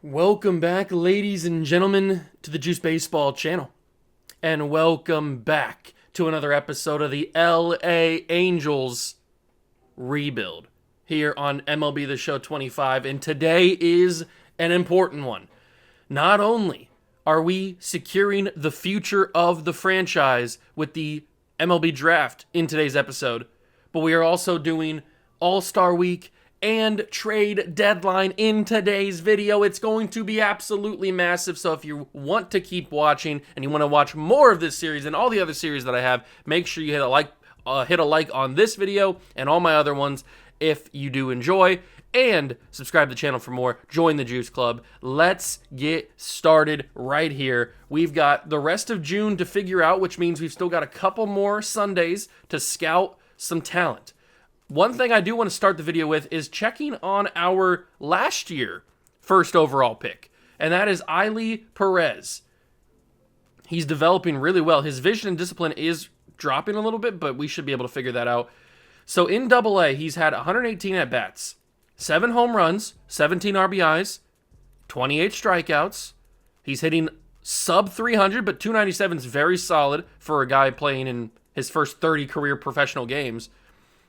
Welcome back, ladies and gentlemen, to the Juice Baseball channel. And welcome back to another episode of the LA Angels rebuild here on MLB The Show 25. And today is an important one. Not only are we securing the future of the franchise with the MLB draft in today's episode, but we are also doing All-Star Week and trade deadline in today's video. It's going to be absolutely massive. So if you want to keep watching and you want to watch more of this series and all the other series that I have, make sure you hit a like on this video and all my other ones if you do enjoy, and subscribe to the channel for more. Join the Juice Club. Let's get started right here. We've got the rest of June to figure out, which means we've still got a couple more Sundays to scout some talent. One thing I do want to start the video with is checking on our last year first overall pick, and that is Ailey Perez. He's developing really well. His vision and discipline is dropping a little bit, but we should be able to figure that out. So in AA, he's had 118 at-bats, 7 home runs, 17 RBIs, 28 strikeouts. He's hitting sub 300, but 297 is very solid for a guy playing in his first 30 career professional games.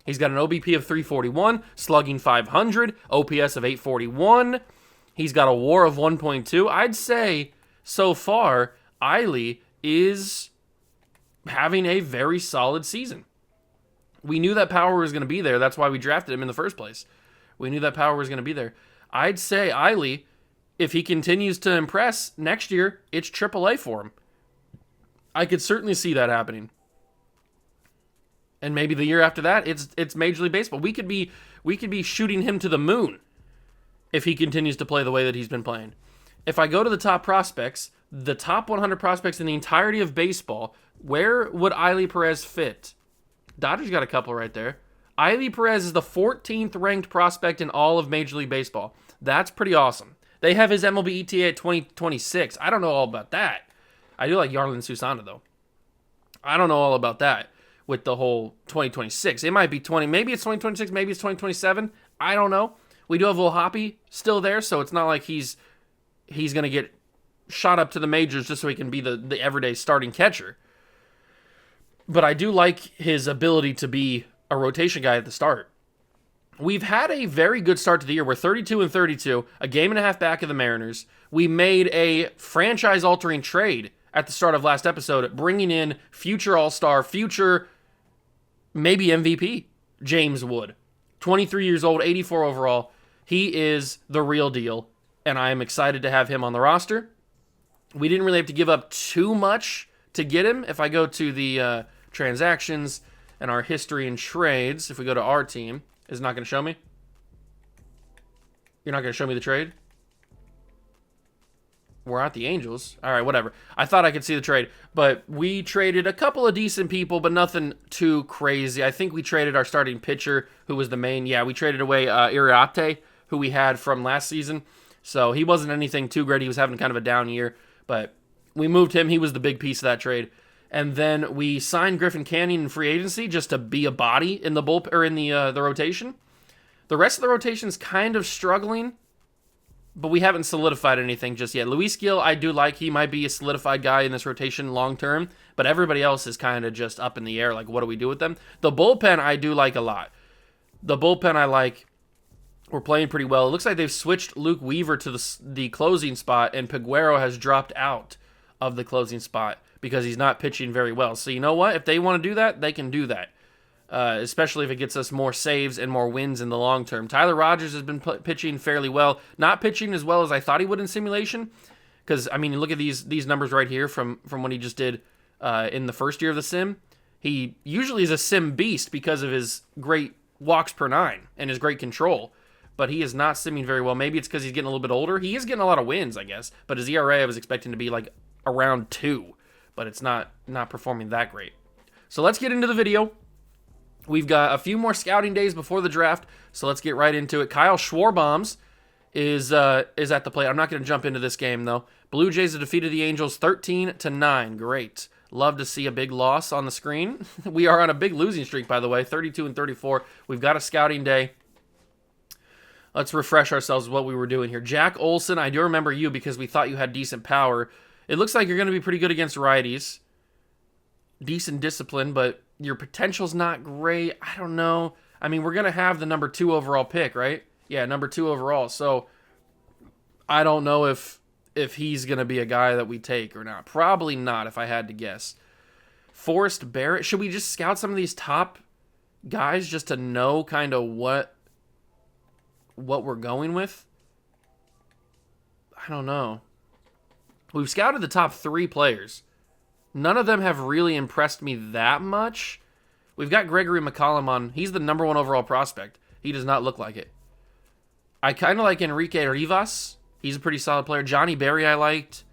He's got an OBP of 341, slugging 500, OPS of 841. He's got a WAR of 1.2. I'd say so far, Ailey is having a very solid season. We knew that power was going to be there. That's why we drafted him in the first place. We knew that power was going to be there. I'd say Ailey, if he continues to impress next year, it's AAA for him. I could certainly see that happening. And maybe the year after that, it's Major League Baseball. We could be shooting him to the moon if he continues to play the way that he's been playing. If I go to the top prospects, the top 100 prospects in the entirety of baseball, where would Ailey Perez fit? Dodgers got a couple right there. Ailey Perez is the 14th ranked prospect in all of Major League Baseball. That's pretty awesome. They have his MLB ETA at 2026. I don't know all about that. I do like Yarlin Susana, though. I don't know all about that with the whole 2026. It might be maybe it's 2026, maybe it's 2027. I don't know. We do have Will Hoppy still there, so it's not like he's going to get shot up to the majors just so he can be the everyday starting catcher. But I do like his ability to be a rotation guy at the start. We've had a very good start to the year. We're 32-32, a game and a half back of the Mariners. We made a franchise-altering trade at the start of last episode, bringing in future All-Star, future maybe MVP, James Wood. 23 years old, 84 overall. He is the real deal, and I am excited to have him on the roster. We didn't really have to give up too much to get him. If I go to the transactions and our history and trades, if we go to our team, is it not going to show me? You're not going to show me the trade? We're at the Angels. All right, whatever. I thought I could see the trade, but we traded a couple of decent people, but nothing too crazy. I think we traded our starting pitcher, who was the main. Yeah, we traded away Iriarte, who we had from last season. So he wasn't anything too great. He was having kind of a down year, but we moved him. He was the big piece of that trade. And then we signed Griffin Canning in free agency just to be a body in the bullpen or in the rotation. The rest of the rotation is kind of struggling, but we haven't solidified anything just yet. Luis Gil, I do like. He might be a solidified guy in this rotation long term, but everybody else is kind of just up in the air. Like, what do we do with them? The bullpen, I do like a lot. The bullpen, I like. We're playing pretty well. It looks like they've switched Luke Weaver to the closing spot, and Peguero has dropped out of the closing spot because he's not pitching very well. So you know what? If they want to do that, they can do that. Especially if it gets us more saves and more wins in the long term. Tyler Rogers has been pitching fairly well. Not pitching as well as I thought he would in simulation. Because, I mean, look at these numbers right here from what he just did in the first year of the sim. He usually is a sim beast because of his great walks per nine and his great control. But he is not simming very well. Maybe it's because he's getting a little bit older. He is getting a lot of wins, I guess. But his ERA I was expecting to be like around 2. But it's not performing that great. So let's get into the video. We've got a few more scouting days before the draft, so let's get right into it. Kyle Schwarbombs is at the plate. I'm not going to jump into this game, though. Blue Jays have defeated the Angels 13-9. Great. Love to see a big loss on the screen. We are on a big losing streak, by the way, 32-34. We've got a scouting day. Let's refresh ourselves with what we were doing here. Jack Olson, I do remember you because we thought you had decent power. It looks like you're going to be pretty good against righties. Decent discipline, but your potential's not great. I don't know. I mean, we're going to have the number 2 overall pick, right? Yeah, number 2 overall. So I don't know if he's going to be a guy that we take or not. Probably not, if I had to guess. Forrest Barrett. Should we just scout some of these top guys just to know kind of what we're going with? I don't know. We've scouted the top 3 players. None of them have really impressed me that much. We've got Gregory McCollum on. He's the number 1 overall prospect. He does not look like it. I kind of like Enrique Rivas. He's a pretty solid player. Johnny Berry I liked.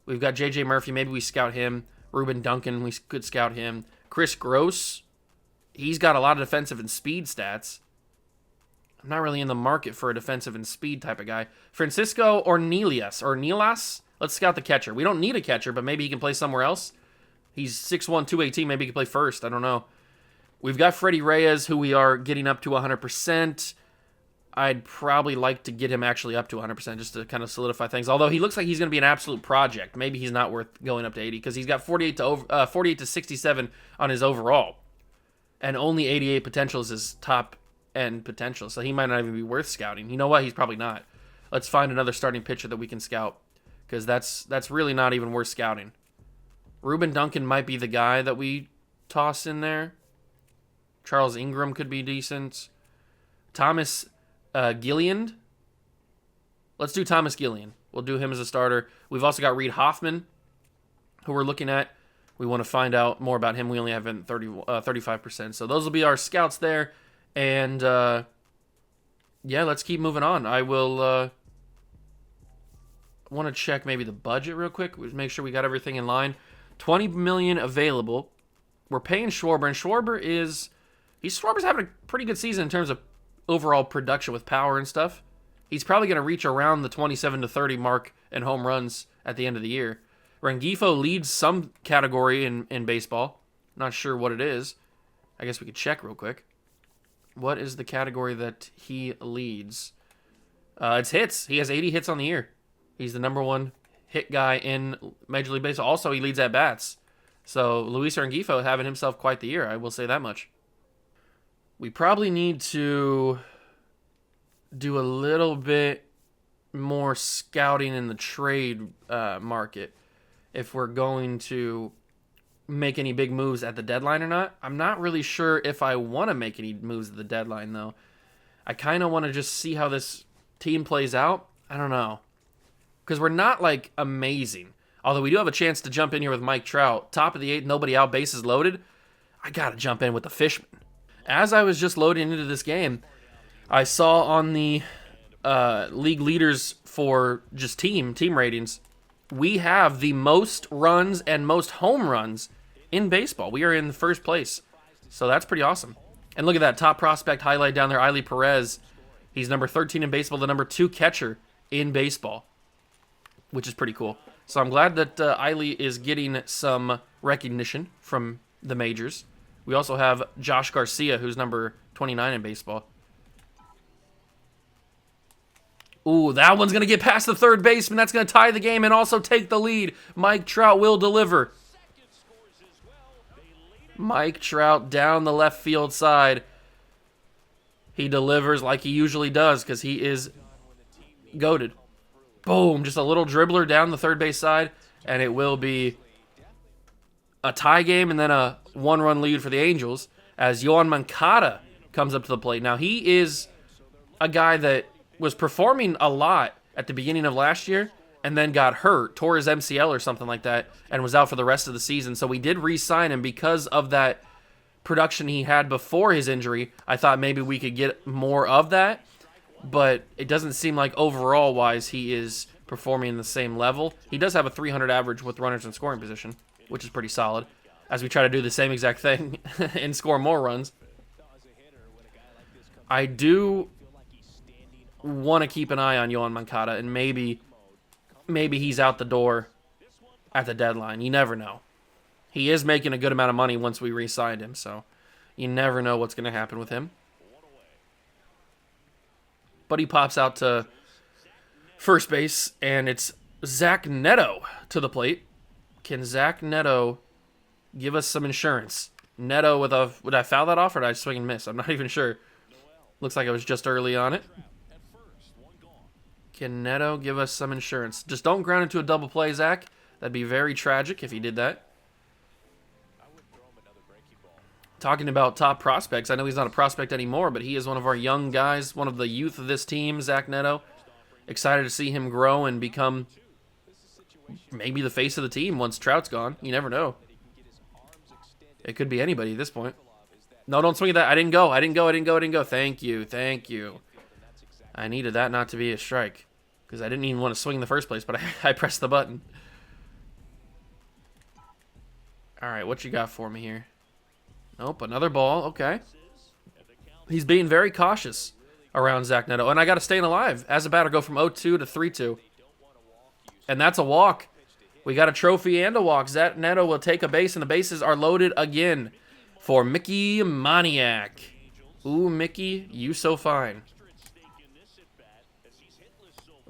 We've got J.J. Murphy. Maybe we scout him. Ruben Duncan, we could scout him. Chris Gross. He's got a lot of defensive and speed stats. I'm not really in the market for a defensive and speed type of guy. Francisco Ornelas. Let's scout the catcher. We don't need a catcher, but maybe he can play somewhere else. He's 6'1", 218. Maybe he can play first. I don't know. We've got Freddie Reyes, who we are getting up to 100%. I'd probably like to get him actually up to 100% just to kind of solidify things. Although he looks like he's going to be an absolute project. Maybe he's not worth going up to 80 because he's got 48 to 67 on his overall. And only 88 potential is his top end potential. So he might not even be worth scouting. You know what? He's probably not. Let's find another starting pitcher that we can scout because that's really not even worth scouting. Ruben Duncan might be the guy that we toss in there. Charles Ingram could be decent. Thomas Gilliand. Let's do Thomas Gilliand. We'll do him as a starter. We've also got Reed Hoffman, who we're looking at. We want to find out more about him. We only have 35%. So those will be our scouts there. And, yeah, let's keep moving on. I will want to check maybe the budget real quick. Make sure we got everything in line. $20 million available. We're paying Schwarber, and Schwarber's having a pretty good season in terms of overall production with power and stuff. He's probably going to reach around the 27 to 30 mark in home runs at the end of the year. Rengifo leads some category in baseball. Not sure what it is. I guess we could check real quick. What is the category that he leads? It's hits. He has 80 hits on the year. He's the number 1 hit guy in Major League Baseball. Also, he leads at bats. So Luis Rengifo having himself quite the year. I will say that much. We probably need to do a little bit more scouting in the trade market if we're going to make any big moves at the deadline or not. I'm not really sure if I want to make any moves at the deadline, though. I kind of want to just see how this team plays out. I don't know. Because we're not, like, amazing. Although we do have a chance to jump in here with Mike Trout. Top of the 8th, nobody out, bases loaded. I got to jump in with the Fishman. As I was just loading into this game, I saw on the league leaders for just team ratings, we have the most runs and most home runs in baseball. We are in first place. So that's pretty awesome. And look at that top prospect highlight down there, Ailey Perez. He's number 13 in baseball, the number 2 catcher in baseball, which is pretty cool. So I'm glad that Ailey is getting some recognition from the majors. We also have Josh Garcia, who's number 29 in baseball. Ooh, that one's going to get past the third baseman. That's going to tie the game and also take the lead. Mike Trout will deliver. Mike Trout down the left field side. He delivers like he usually does because he is goated. Boom, just a little dribbler down the third base side, and it will be a tie game and then a 1-run lead for the Angels as Yoan Moncada comes up to the plate. Now, he is a guy that was performing a lot at the beginning of last year and then got hurt, tore his MCL or something like that, and was out for the rest of the season. So we did re-sign him because of that production he had before his injury. I thought maybe we could get more of that, but it doesn't seem like overall-wise he is performing the same level. He does have a 300 average with runners in scoring position, which is pretty solid, as we try to do the same exact thing and score more runs. I do want to keep an eye on Yoan Moncada, and maybe he's out the door at the deadline. You never know. He is making a good amount of money once we re-signed him, so you never know what's going to happen with him. but he pops out to first base, and it's Zach Neto to the plate. Can Zach Neto give us some insurance? Neto with a... Would I foul that off, or did I swing and miss? I'm not even sure. Looks like I was just early on it. Can Neto give us some insurance? Just don't ground into a double play, Zach. That'd be very tragic if he did that. Talking about top prospects, I know he's not a prospect anymore, but he is one of our young guys, one of the youth of this team, Zach Neto. Excited to see him grow and become maybe the face of the team once Trout's gone. You never know. It could be anybody at this point. No, don't swing at that. I didn't go. Thank you. I needed that not to be a strike because I didn't even want to swing in the first place, but I pressed the button. All right, what you got for me here? Nope, another ball. Okay. He's being very cautious around Zach Neto. And I got to stay alive as a batter, go from 0-2 to 3-2. And that's a walk. We got a trophy and a walk. Zach Neto will take a base, and the bases are loaded again for Mickey Moniak. Ooh, Mickey, you so fine.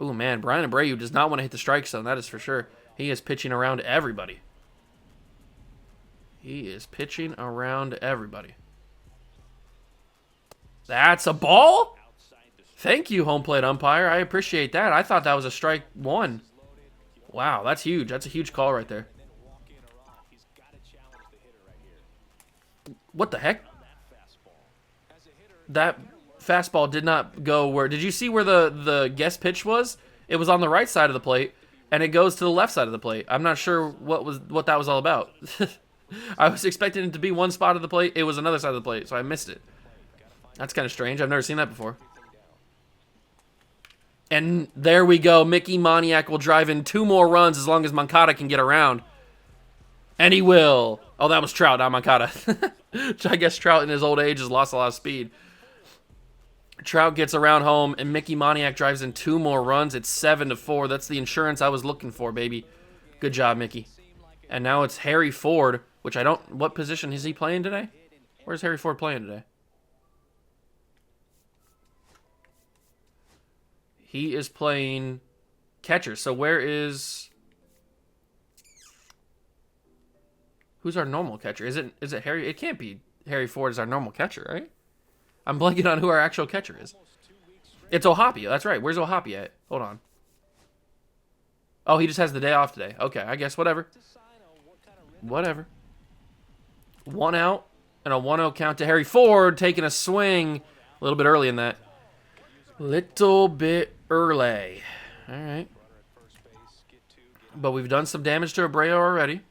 Ooh, man, Brian Abreu does not want to hit the strike zone, that is for sure. He is pitching around everybody. That's a ball? Thank you, home plate umpire. I appreciate that. I thought that was a strike one. Wow, that's huge. That's a huge call right there. What the heck? That fastball did not go where... Did you see where the guest pitch was? It was on the right side of the plate, and it goes to the left side of the plate. I'm not sure what that was all about. I was expecting it to be one spot of the plate. It was another side of the plate, so I missed it. That's kind of strange. I've never seen that before. And there we go. Mickey Moniak will drive in 2 more runs as long as Moncada can get around. And he will. Oh, that was Trout, not Moncada. I guess Trout in his old age has lost a lot of speed. Trout gets around home, and Mickey Moniak drives in 2 more runs. It's 7-4. That's the insurance I was looking for, baby. Good job, Mickey. And now it's Harry Ford, which I don't... What position is he playing today? Where's Harry Ford playing today? He is playing catcher. So where is... Who's our normal catcher? Is it Harry? It can't be Harry Ford as our normal catcher, right? I'm blanking on who our actual catcher is. It's O'Hoppe. That's right. Where's O'Hoppe at? Hold on. Oh, he just has the day off today. Okay, I guess whatever. Whatever. 1 out and a 1-0 count to Harry Ford, taking a swing a little bit early in that. Little bit early. All right. But we've done some damage to Abreu already.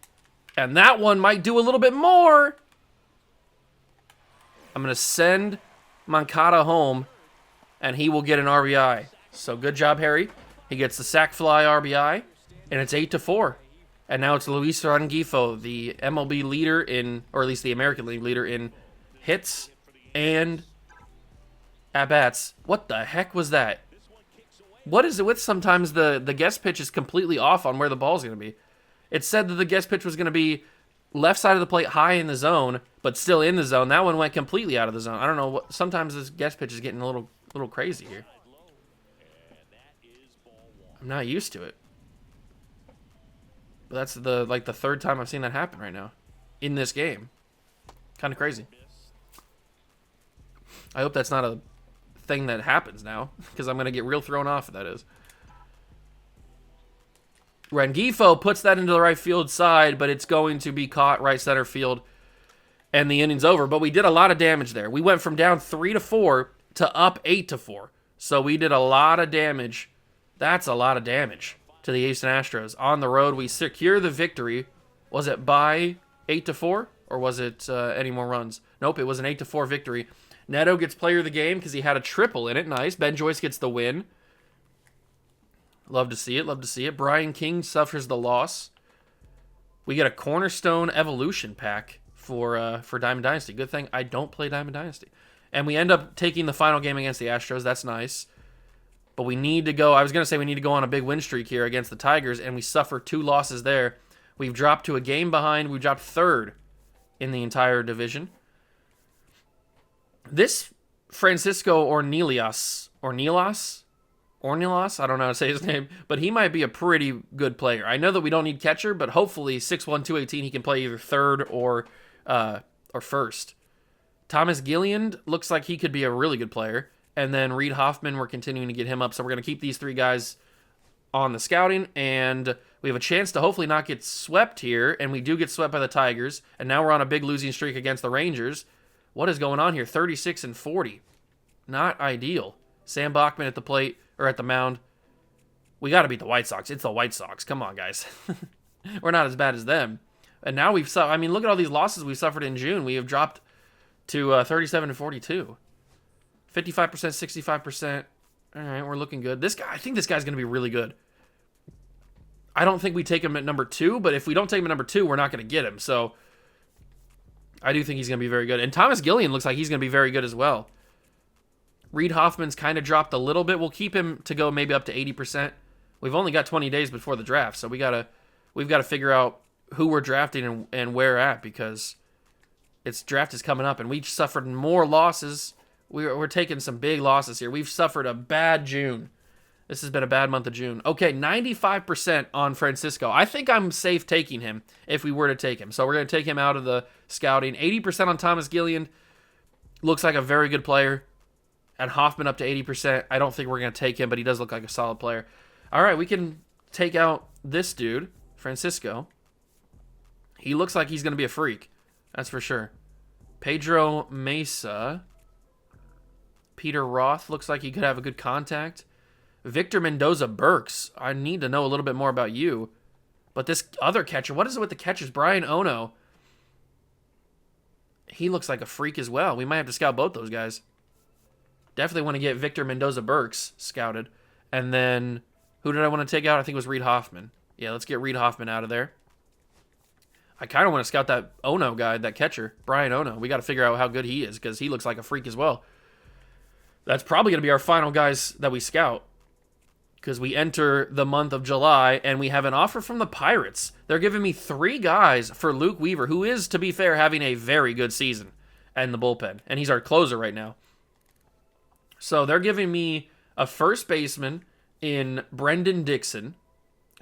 And that one might do a little bit more. I'm going to send Moncada home, and he will get an RBI. So good job, Harry. He gets the sac fly RBI, and it's 8-4. And now it's Luis Rengifo, the MLB leader in, or at least the American League leader in hits and at-bats. What the heck was that? What is it with sometimes the guest pitch is completely off on where the ball's going to be? It said that the guest pitch was going to be left side of the plate high in the zone, but still in the zone. That one went completely out of the zone. I don't know. What. Sometimes this guest pitch is getting a little crazy here. I'm not used to it. But that's the 3rd time I've seen that happen right now in this game. Kind of crazy. I hope that's not a thing that happens now, because I'm going to get real thrown off if that is. Rengifo puts that into the right field side, but it's going to be caught right center field, and the inning's over. But we did a lot of damage there. We went from down 3-4 to up 8-4. So we did a lot of damage. That's a lot of damage to the Houston Astros. On the road, we secure the victory. Was it by 8-4, or was it any more runs? Nope, it was an 8-4 victory. Neto gets player of the game because he had a triple in it. Nice. Ben Joyce gets the win. Love to see it. Love to see it. Brian King suffers the loss. We get a Cornerstone Evolution pack for Diamond Dynasty. Good thing I don't play Diamond Dynasty. And we end up taking the final game against the Astros. That's nice. But we need to go... I was going to say we need to go on a big win streak here against the Tigers, and we suffer 2 losses there. We've dropped to a game behind. We've dropped 3rd in the entire division. This Francisco Ornelas Ornelas. Ornelas, I don't know how to say his name, but he might be a pretty good player. I know that we don't need catcher, but hopefully 6'1", 218, he can play either third or first. Thomas Gilliand looks like he could be a really good player. And then Reed Hoffman, we're continuing to get him up. So we're going to keep these three guys on the scouting. And we have a chance to hopefully not get swept here. And we do get swept by the Tigers. And now we're on a big losing streak against the Rangers. What is going on here? 36-40. Not ideal. Sam Bachman at the plate, or at the mound. We got to beat the White Sox. It's the White Sox. Come on, guys. We're not as bad as them. And now look at all these losses we suffered in June. We have dropped to 37-42. 55%, 65%. All right, we're looking good. I think this guy's going to be really good. I don't think we take him at number 2, but if we don't take him at number 2, we're not going to get him. So I do think he's going to be very good. And Thomas Gillian looks like he's going to be very good as well. Reed Hoffman's kind of dropped a little bit. We'll keep him to go maybe up to 80%. We've only got 20 days before the draft, so we've got to figure out who we're drafting and where at, because draft is coming up, and we suffered more losses. We're taking some big losses here. We've suffered a bad June. This has been a bad month of June. Okay, 95% on Francisco. I think I'm safe taking him if we were to take him. So we're going to take him out of the scouting. 80% on Thomas Gillian. Looks like a very good player. And Hoffman up to 80%. I don't think we're going to take him, but he does look like a solid player. All right, we can take out this dude, Francisco. He looks like he's going to be a freak. That's for sure. Pedro Mesa. Peter Roth looks like he could have a good contact. Victor Mendoza-Burks. I need to know a little bit more about you. But this other catcher, what is it with the catchers? Brian Ono. He looks like a freak as well. We might have to scout both those guys. Definitely want to get Victor Mendoza-Burks scouted. And then, who did I want to take out? I think it was Reed Hoffman. Yeah, let's get Reed Hoffman out of there. I kind of want to scout that Ono guy, that catcher, Brian Ono. We got to figure out how good he is, because he looks like a freak as well. That's probably going to be our final guys that we scout, because we enter the month of July, and we have an offer from the Pirates. They're giving me 3 guys for Luke Weaver, who is, to be fair, having a very good season in the bullpen, and he's our closer right now. So they're giving me a first baseman in Brendan Dixon,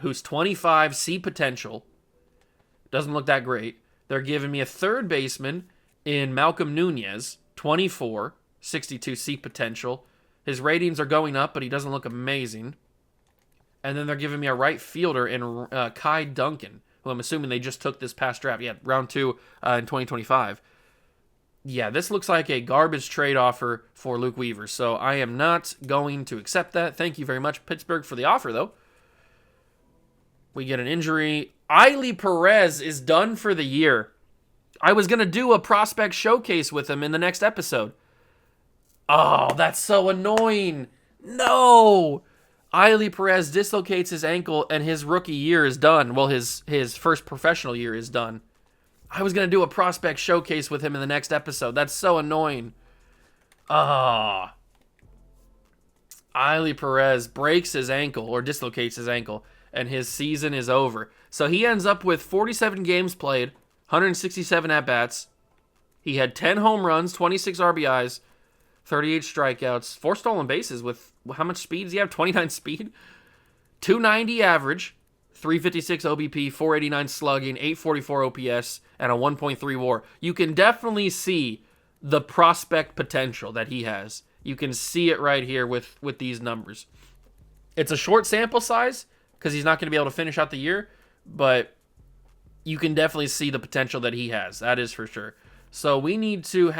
who's 25, C potential. Doesn't look that great. They're giving me a third baseman in Malcolm Nunez, 24, 62 C potential. His ratings are going up, but he doesn't look amazing. And then they're giving me a right fielder in Kai Duncan, who I'm assuming they just took this past draft. Yeah, round 2 in 2025. Yeah, this looks like a garbage trade offer for Luke Weaver, so I am not going to accept that. Thank you very much, Pittsburgh, for the offer, though. We get an injury. Ailey Perez is done for the year. I was going to do a prospect showcase with him in the next episode. Oh, that's so annoying. No! Ailey Perez dislocates his ankle, and his rookie year is done. Well, his first professional year is done. I was going to do a prospect showcase with him in the next episode. That's so annoying. Ah. Ailey Perez breaks his ankle, or dislocates his ankle, and his season is over. So he ends up with 47 games played, 167 at-bats. He had 10 home runs, 26 RBIs, 38 strikeouts, 4 stolen bases with, how much speed does he have? 29 speed? 290 average, 356 OBP, 489 slugging, 844 OPS, and a 1.3 WAR. You can definitely see the prospect potential that he has. You can see it right here with these numbers. It's a short sample size because he's not going to be able to finish out the year, but you can definitely see the potential that he has. That is for sure. So we need to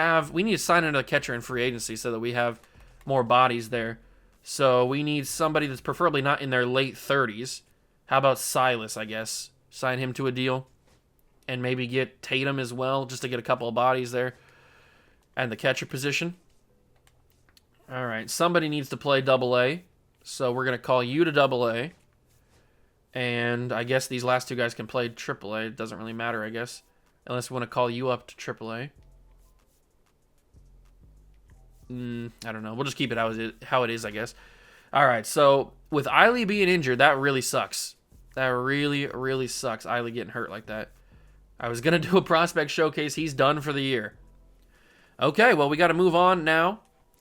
sign another catcher in free agency so that we have more bodies there. So we need somebody that's preferably not in their late 30s. How about Silas, I guess? Sign him to a deal. And maybe get Tatum as well, just to get a couple of bodies there. And the catcher position. All right, somebody needs to play Double-A. So we're going to call you to Double-A. And I guess these last 2 guys can play Triple-A. It doesn't really matter, I guess. Unless we want to call you up to Triple-A. I don't know. We'll just keep it how it is, I guess. All right, so with Ailey being injured, that really sucks. That really, really sucks, Ailey getting hurt like that. I was going to do a prospect showcase. He's done for the year. Okay, well, we got to move on now.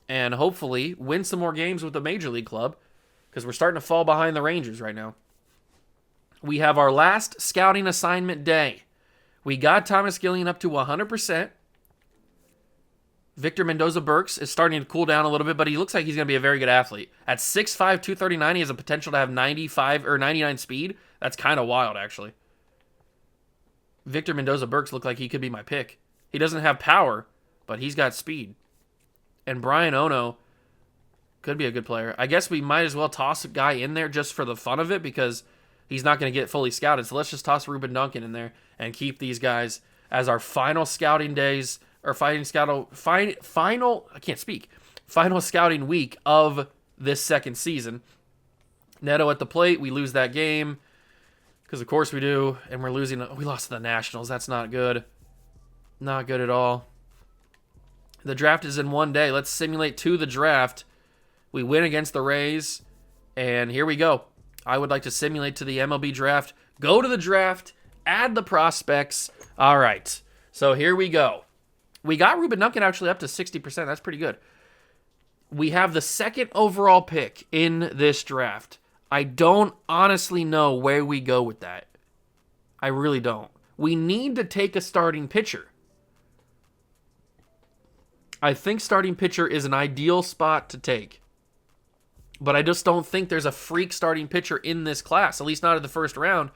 and hopefully win some more games with the Major League club, because we're starting to fall behind the Rangers right now. We have our last scouting assignment day. We got Thomas Gillian up to 100%. Victor Mendoza-Burks is starting to cool down a little bit, but he looks like he's going to be a very good athlete. At 6'5", 239, he has a potential to have 95 or 99 speed. That's kind of wild, actually. Victor Mendoza-Burks looked like he could be my pick. He doesn't have power, but he's got speed. And Brian Ono could be a good player. I guess we might as well toss a guy in there just for the fun of it, because he's not going to get fully scouted. So let's just toss Ruben Duncan in there and keep these guys as our final scouting days, or final scouting week of this second season. Neto at the plate. We lose that game, because of course we do, and we lost to the Nationals. That's not good. Not good at all. The draft is in one day. Let's simulate to the draft. We win against the Rays, and here we go. I would like to simulate to the MLB draft. Go to the draft, add the prospects. All right, so here we go. We got Ruben Duncan actually up to 60%. That's pretty good. We have the second overall pick in this draft. I don't honestly know where we go with that. I really don't. We need to take a starting pitcher. I think starting pitcher is an ideal spot to take. But I just don't think there's a freak starting pitcher in this class, at least not in the first round.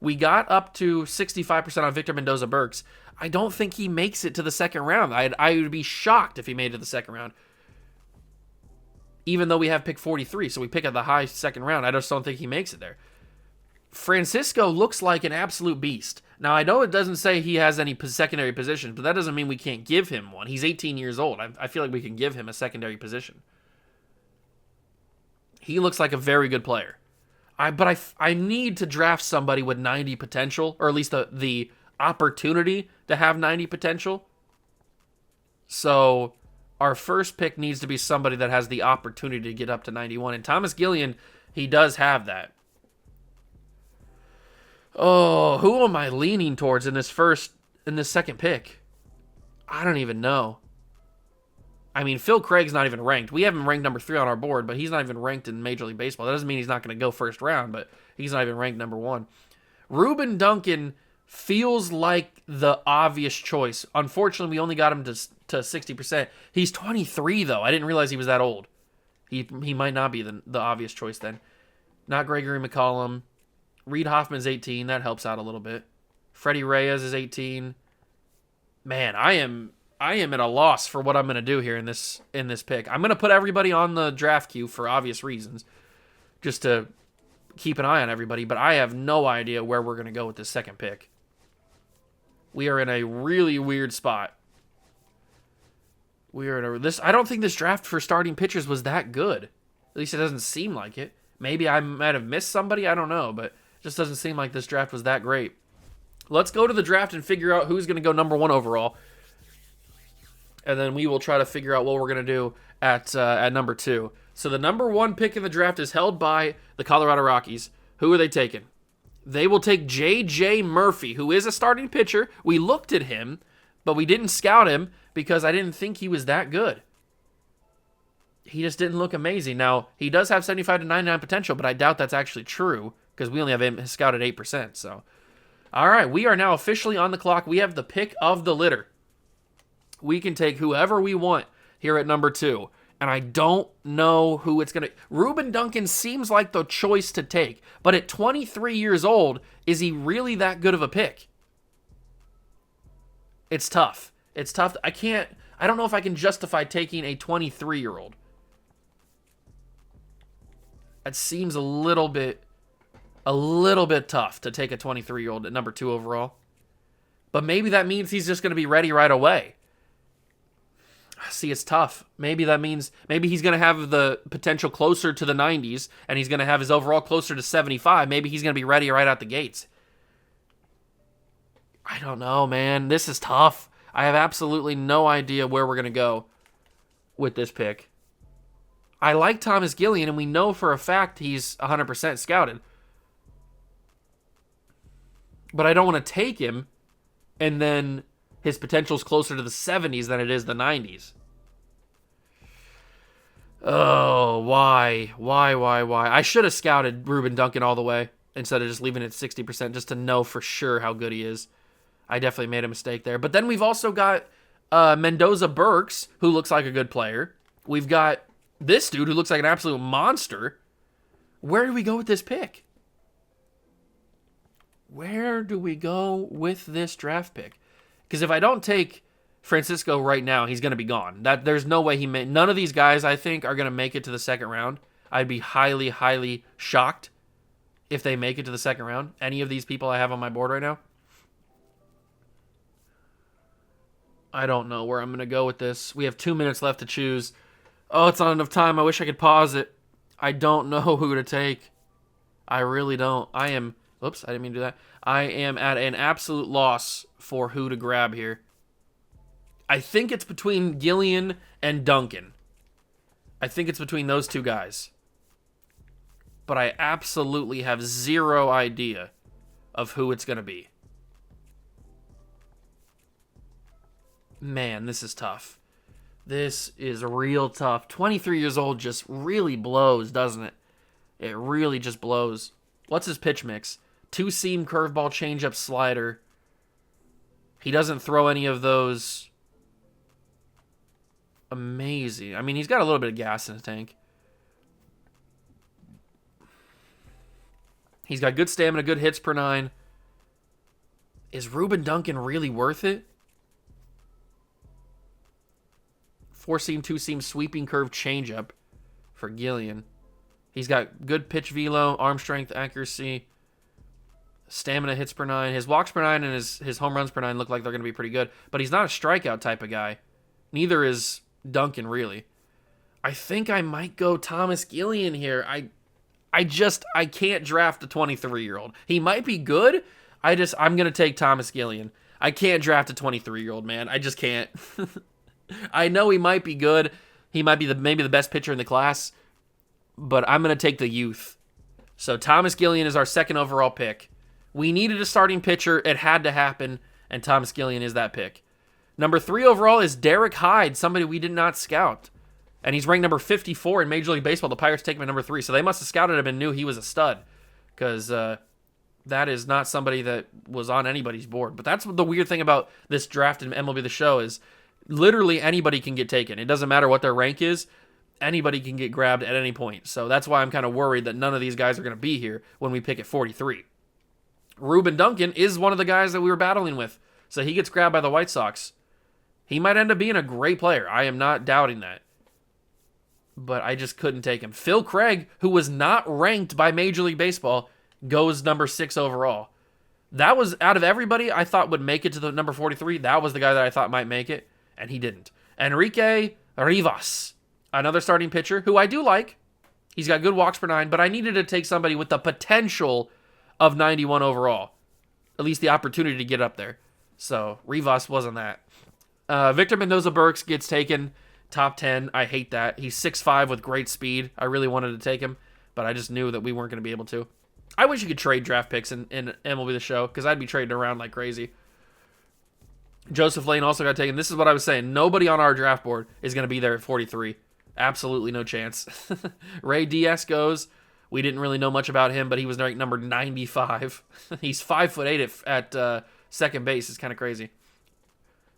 We got up to 65% on Victor Mendoza-Burks. I don't think he makes it to the second round. I would be shocked if he made it to the second round. Even though we have pick 43, so we pick at the high second round, I just don't think he makes it there. Francisco looks like an absolute beast. Now, I know it doesn't say he has any secondary positions, but that doesn't mean we can't give him one. He's 18 years old. I feel like we can give him a secondary position. He looks like a very good player. I need to draft somebody with 90 potential, or at least the opportunity to have 90 potential. So our first pick needs to be somebody that has the opportunity to get up to 91. And Thomas Gillian, he does have that. Oh, who am I leaning towards in this second pick? I don't even know. I mean, Phil Craig's not even ranked. We have him ranked number 3 on our board, but he's not even ranked in Major League Baseball. That doesn't mean he's not going to go first round, but he's not even ranked number 1. Ruben Duncan feels like the obvious choice. Unfortunately, we only got him to 60%. He's 23, though. I didn't realize he was that old. He might not be the obvious choice then. Not Gregory McCollum. Reed Hoffman's 18. That helps out a little bit. Freddie Reyes is 18. Man, I am at a loss for what I'm going to do here in this pick. I'm going to put everybody on the draft queue for obvious reasons, just to keep an eye on everybody, but I have no idea where we're going to go with this second pick. We are in a really weird spot. I don't think this draft for starting pitchers was that good. At least it doesn't seem like it. Maybe I might have missed somebody, I don't know, but it just doesn't seem like this draft was that great. Let's go to the draft and figure out who's going to go number 1 overall. And then we will try to figure out what we're going to do at number 2. So the number 1 pick in the draft is held by the Colorado Rockies. Who are they taking? They will take J.J. Murphy, who is a starting pitcher. We looked at him, but we didn't scout him because I didn't think he was that good. He just didn't look amazing. Now, he does have 75 to 99 potential, but I doubt that's actually true because we only have him scouted 8%. So, all right, we are now officially on the clock. We have the pick of the litter. We can take whoever we want here at number 2. And I don't know who it's going to... Ruben Duncan seems like the choice to take. But at 23 years old, is he really that good of a pick? It's tough. It's tough. I don't know if I can justify taking a 23-year-old. That seems a little bit tough to take a 23-year-old at number 2 overall. But maybe that means he's just going to be ready right away. See, it's tough. Maybe that means he's going to have the potential closer to the 90s, and he's going to have his overall closer to 75. Maybe he's going to be ready right out the gates. I don't know, man. This is tough. I have absolutely no idea where we're going to go with this pick. I like Thomas Gillian, and we know for a fact he's 100% scouted. But I don't want to take him, and then his potential is closer to the 70s than it is the 90s. Oh, why? Why? I should have scouted Reuben Duncan all the way instead of just leaving it 60% just to know for sure how good he is. I definitely made a mistake there. But then we've also got Mendoza Burks, who looks like a good player. We've got this dude who looks like an absolute monster. Where do we go with this pick? Where do we go with this draft pick? Because if I don't take Francisco right now, he's going to be gone. There's no way none of these guys, I think, are going to make it to the second round. I'd be highly, highly shocked if they make it to the second round. Any of these people I have on my board right now. I don't know where I'm going to go with this. We have 2 minutes left to choose. Oh, it's not enough time. I wish I could pause it. I don't know who to take. I really don't. Oops, I didn't mean to do that. I am at an absolute loss for who to grab here. I think it's between Gillian and Duncan. I think it's between those two guys. But I absolutely have zero idea of who it's going to be. Man, this is tough. This is real tough. 23 years old just really blows, doesn't it? It really just blows. What's his pitch mix? 2-seam curveball, changeup, slider. He doesn't throw any of those. Amazing. I mean, he's got a little bit of gas in his tank. He's got good stamina, good hits per 9. Is Reuben Duncan really worth it? 4-seam, 2-seam, sweeping curve, changeup for Gillian. He's got good pitch velo, arm strength, accuracy, stamina, hits per 9. His walks per 9 and his home runs per 9 look like they're going to be pretty good. But he's not a strikeout type of guy. Neither is Duncan, really. I think I might go Thomas Gillian here. I can't draft a 23-year-old. He might be good. I'm going to take Thomas Gillian. I can't draft a 23-year-old, man. I just can't. I know he might be good. He might be maybe the best pitcher in the class. But I'm going to take the youth. So Thomas Gillian is our second overall pick. We needed a starting pitcher. It had to happen. And Thomas Gillian is that pick. Number 3 overall is Derek Hyde, somebody we did not scout. And he's ranked number 54 in Major League Baseball. The Pirates take him at number 3. So they must have scouted him and knew he was a stud. Because that is not somebody that was on anybody's board. But that's the weird thing about this draft in MLB The Show is literally anybody can get taken. It doesn't matter what their rank is. Anybody can get grabbed at any point. So that's why I'm kind of worried that none of these guys are going to be here when we pick at 43. Reuben Duncan is one of the guys that we were battling with. So he gets grabbed by the White Sox. He might end up being a great player. I am not doubting that. But I just couldn't take him. Phil Craig, who was not ranked by Major League Baseball, goes number 6 overall. That was, out of everybody I thought would make it to the number 43, that was the guy that I thought might make it, and he didn't. Enrique Rivas, another starting pitcher, who I do like. He's got good walks per 9, but I needed to take somebody with the potential of 91 overall. At least the opportunity to get up there. So, Rivas wasn't that. Victor Mendoza Burks gets taken top 10. I hate that. He's 6'5" with great speed. I really wanted to take him, but I just knew that we weren't going to be able to. I wish you could trade draft picks in MLB The Show, because I'd be trading around like crazy. Joseph Lane also got taken. This is what I was saying. Nobody on our draft board is going to be there at 43. Absolutely no chance. Ray Diaz goes. We didn't really know much about him, but he was ranked number 95. He's 5'8" at second base. It's kind of crazy.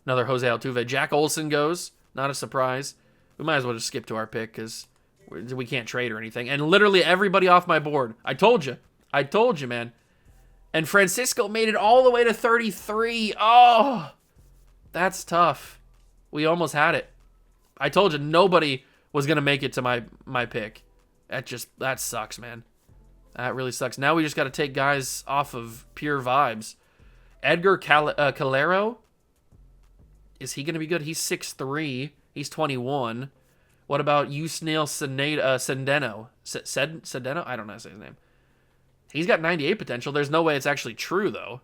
Another Jose Altuve. Jack Olson goes. Not a surprise. We might as well just skip to our pick because we can't trade or anything. And literally everybody off my board. I told you, man. And Francisco made it all the way to 33. Oh, that's tough. We almost had it. I told you nobody was going to make it to my pick. That sucks, man. That really sucks. Now we just got to take guys off of pure vibes. Edgar Calero. Is he going to be good? He's 6'3". He's 21. What about Yusniel Cedeno? Cedeno? I don't know how to say his name. He's got 98 potential. There's no way it's actually true, though.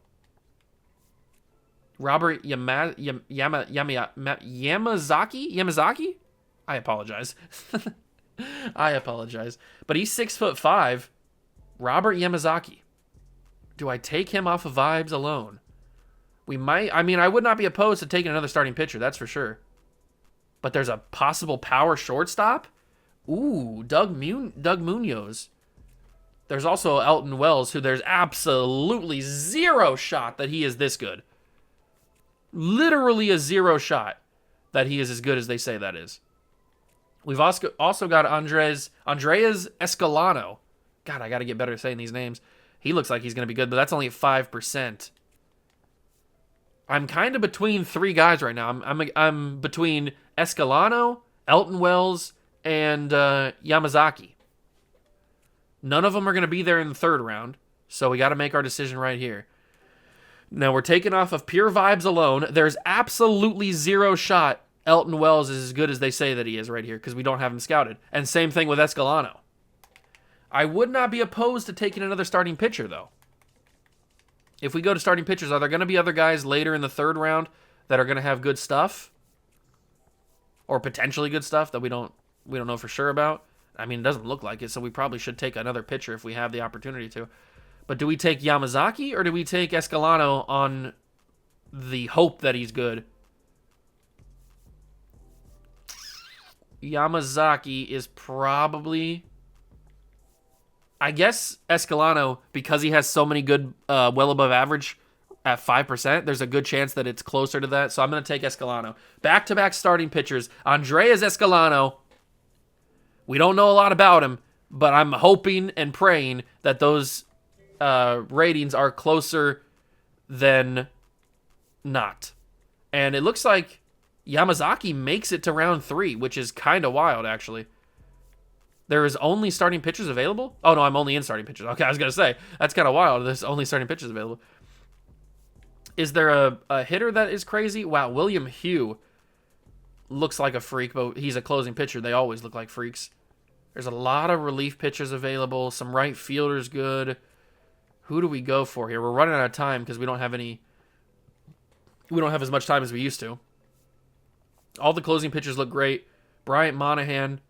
Robert Yamazaki? I apologize. But he's 6'5". Robert Yamazaki. Do I take him off of vibes alone? We might. I mean, I would not be opposed to taking another starting pitcher, that's for sure. But there's a possible power shortstop? Ooh, Doug Munoz. There's also Elton Wells, who there's absolutely zero shot that he is this good. Literally a zero shot that he is as good as they say that is. We've also got Andres Escalano. God, I got to get better at saying these names. He looks like he's going to be good, but that's only at 5%. I'm kind of between three guys right now. I'm between Escalano, Elton Wells, and Yamazaki. None of them are going to be there in the third round, so we got to make our decision right here. Now, we're taking off of pure vibes alone. There's absolutely zero shot Elton Wells is as good as they say that he is right here because we don't have him scouted. And same thing with Escalano. I would not be opposed to taking another starting pitcher, though. If we go to starting pitchers, are there going to be other guys later in the third round that are going to have good stuff? Or potentially good stuff that we don't know for sure about? I mean, it doesn't look like it, so we probably should take another pitcher if we have the opportunity to. But do we take Yamazaki or do we take Escalano on the hope that he's good? Yamazaki is probably... I guess Escalano, because he has so many good, well above average at 5%, there's a good chance that it's closer to that. So I'm going to take Escalano. Back-to-back starting pitchers. Andres Escalano. We don't know a lot about him, but I'm hoping and praying that those ratings are closer than not. And it looks like Yamazaki makes it to round 3, which is kind of wild, actually. There is only starting pitchers available? Oh, no, I'm only in starting pitchers. Okay, I was going to say, that's kind of wild. There's only starting pitchers available. Is there a hitter that is crazy? Wow, William Hugh looks like a freak, but he's a closing pitcher. They always look like freaks. There's a lot of relief pitchers available. Some right fielders good. Who do we go for here? We're running out of time because we don't have as much time as we used to. All the closing pitchers look great. Bryant Monahan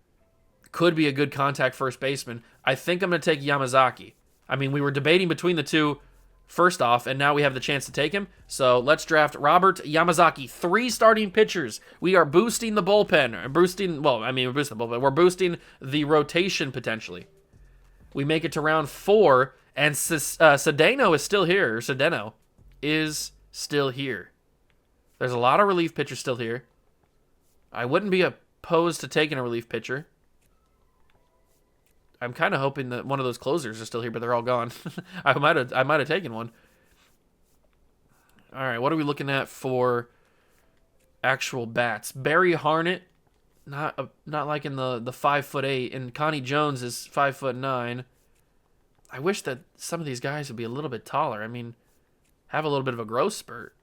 could be a good contact first baseman. I think I'm going to take Yamazaki. I mean, we were debating between the two first off, and now we have the chance to take him. So let's draft Robert Yamazaki. 3 starting pitchers. We are boosting the bullpen. We're boosting the bullpen. We're boosting the rotation potentially. We make it to round 4, and Cedeno is still here. Cedeno is still here. There's a lot of relief pitchers still here. I wouldn't be opposed to taking a relief pitcher. I'm kind of hoping that one of those closers are still here, but they're all gone. I might have taken one. All right, what are we looking at for actual bats? Barry Harnett, not like in the 5'8", and Connie Jones is 5'9". I wish that some of these guys would be a little bit taller. I mean, have a little bit of a growth spurt.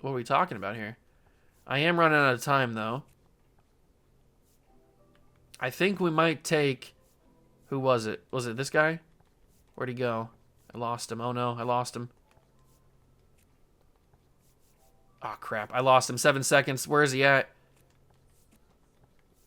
What are we talking about here? I am running out of time, though. I think we might take... Who was it? Was it this guy? Where'd he go? I lost him. Oh, no. I lost him. Oh, crap. I lost him. 7 seconds. Where is he at?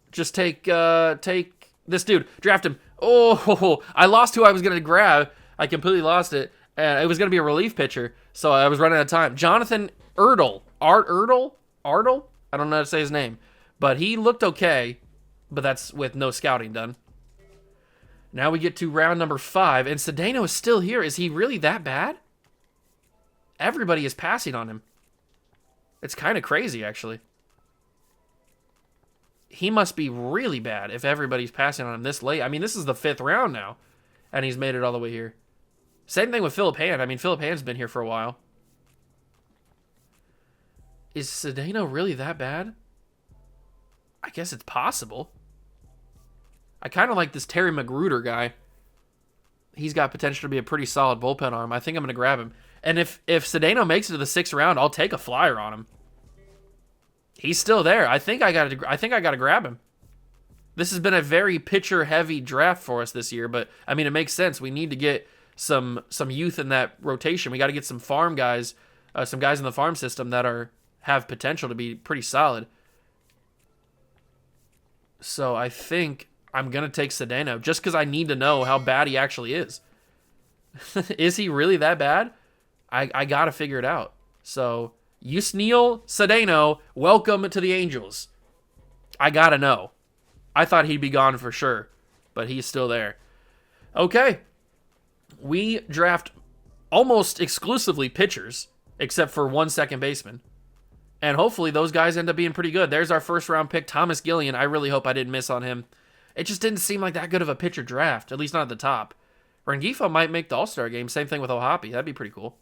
Just take this dude. Draft him. Oh, I lost who I was going to grab. I completely lost it. And it was going to be a relief pitcher, so I was running out of time. Jonathan Ertl. Ertl? I don't know how to say his name. But he looked okay, but that's with no scouting done. Now we get to round number 5, and Cedeno is still here. Is he really that bad? Everybody is passing on him. It's kind of crazy, actually. He must be really bad if everybody's passing on him this late. I mean, this is the 5th round now, and he's made it all the way here. Same thing with Philip Hand. I mean, Philip Hand's been here for a while. Is Cedeno really that bad? I guess it's possible. I kind of like this Terry Magruder guy. He's got potential to be a pretty solid bullpen arm. I think I'm going to grab him. And if Cedeno makes it to the 6th round, I'll take a flyer on him. He's still there. I think I got to grab him. This has been a very pitcher-heavy draft for us this year, but I mean, it makes sense. We need to get some youth in that rotation. We got to get some farm guys, some guys in the farm system that have potential to be pretty solid. So I think I'm going to take Cedeno just because I need to know how bad he actually is. Is he really that bad? I got to figure it out. So, Yusniel Cedeno, welcome to the Angels. I got to know. I thought he'd be gone for sure, but he's still there. Okay. We draft almost exclusively pitchers, except for one second baseman. And hopefully those guys end up being pretty good. There's our first round pick, Thomas Gillian. I really hope I didn't miss on him. It just didn't seem like that good of a pitcher draft, at least not at the top. Rengifo might make the All-Star game. Same thing with Ohapi. That'd be pretty cool.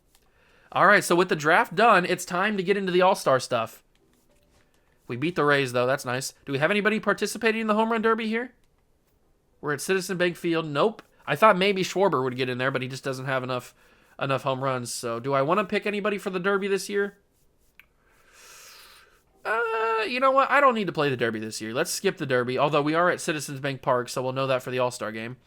All right, so with the draft done, it's time to get into the All-Star stuff. We beat the Rays, though. That's nice. Do we have anybody participating in the Home Run Derby here? We're at Citizen Bank Field. Nope. I thought maybe Schwarber would get in there, but he just doesn't have enough home runs. So do I want to pick anybody for the Derby this year? You know what? I don't need to play the Derby this year. Let's skip the Derby, although we are at Citizens Bank Park, so we'll know that for the All-Star game.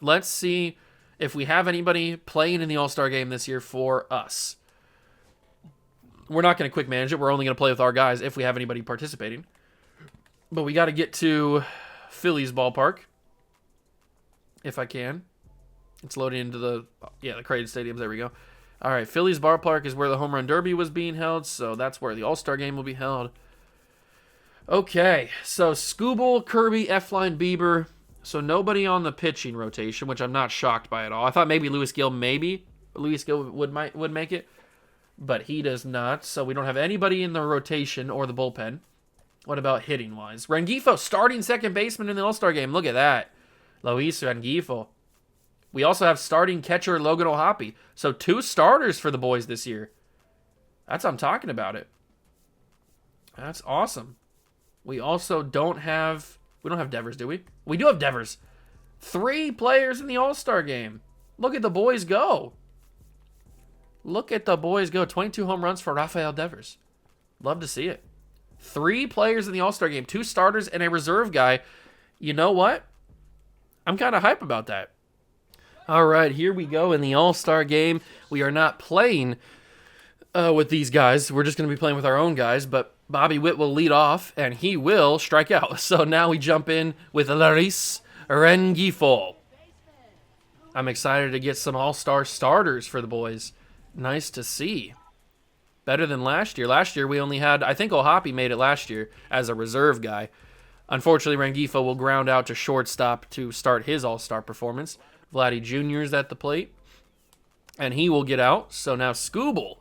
Let's see if we have anybody playing in the All-Star game this year for us. We're not going to quick manage it. We're only going to play with our guys if we have anybody participating. But we got to get to Phillies ballpark, if I can. It's loading into the Creighton Stadiums. There we go. All right, Phillies ballpark is where the Home Run Derby was being held, so that's where the All-Star game will be held. Okay, so Skubal, Kirby, Efline, Bieber. So nobody on the pitching rotation, which I'm not shocked by at all. I thought maybe Louis Gill would make it, but he does not. So we don't have anybody in the rotation or the bullpen. What about hitting-wise? Rengifo, starting second baseman in the All-Star game. Look at that. Luis Rengifo. We also have starting catcher Logan Ohapi. So 2 starters for the boys this year. That's what I'm talking about it. That's awesome. We also don't have... We don't have Devers, do we? We do have Devers. 3 players in the All-Star game. Look at the boys go. Look at the boys go. 22 home runs for Rafael Devers. Love to see it. 3 players in the All-Star game. 2 starters and a reserve guy. You know what? I'm kind of hype about that. All right, here we go in the All-Star game. We are not playing with these guys. We're just going to be playing with our own guys, but Bobby Witt will lead off, and he will strike out. So now we jump in with Luis Rengifo. I'm excited to get some All-Star starters for the boys. Nice to see. Better than last year. Last year we only had, I think Ohapi made it last year as a reserve guy. Unfortunately, Rengifo will ground out to shortstop to start his All-Star performance. Vladdy Jr. is at the plate, and he will get out. So now Skubal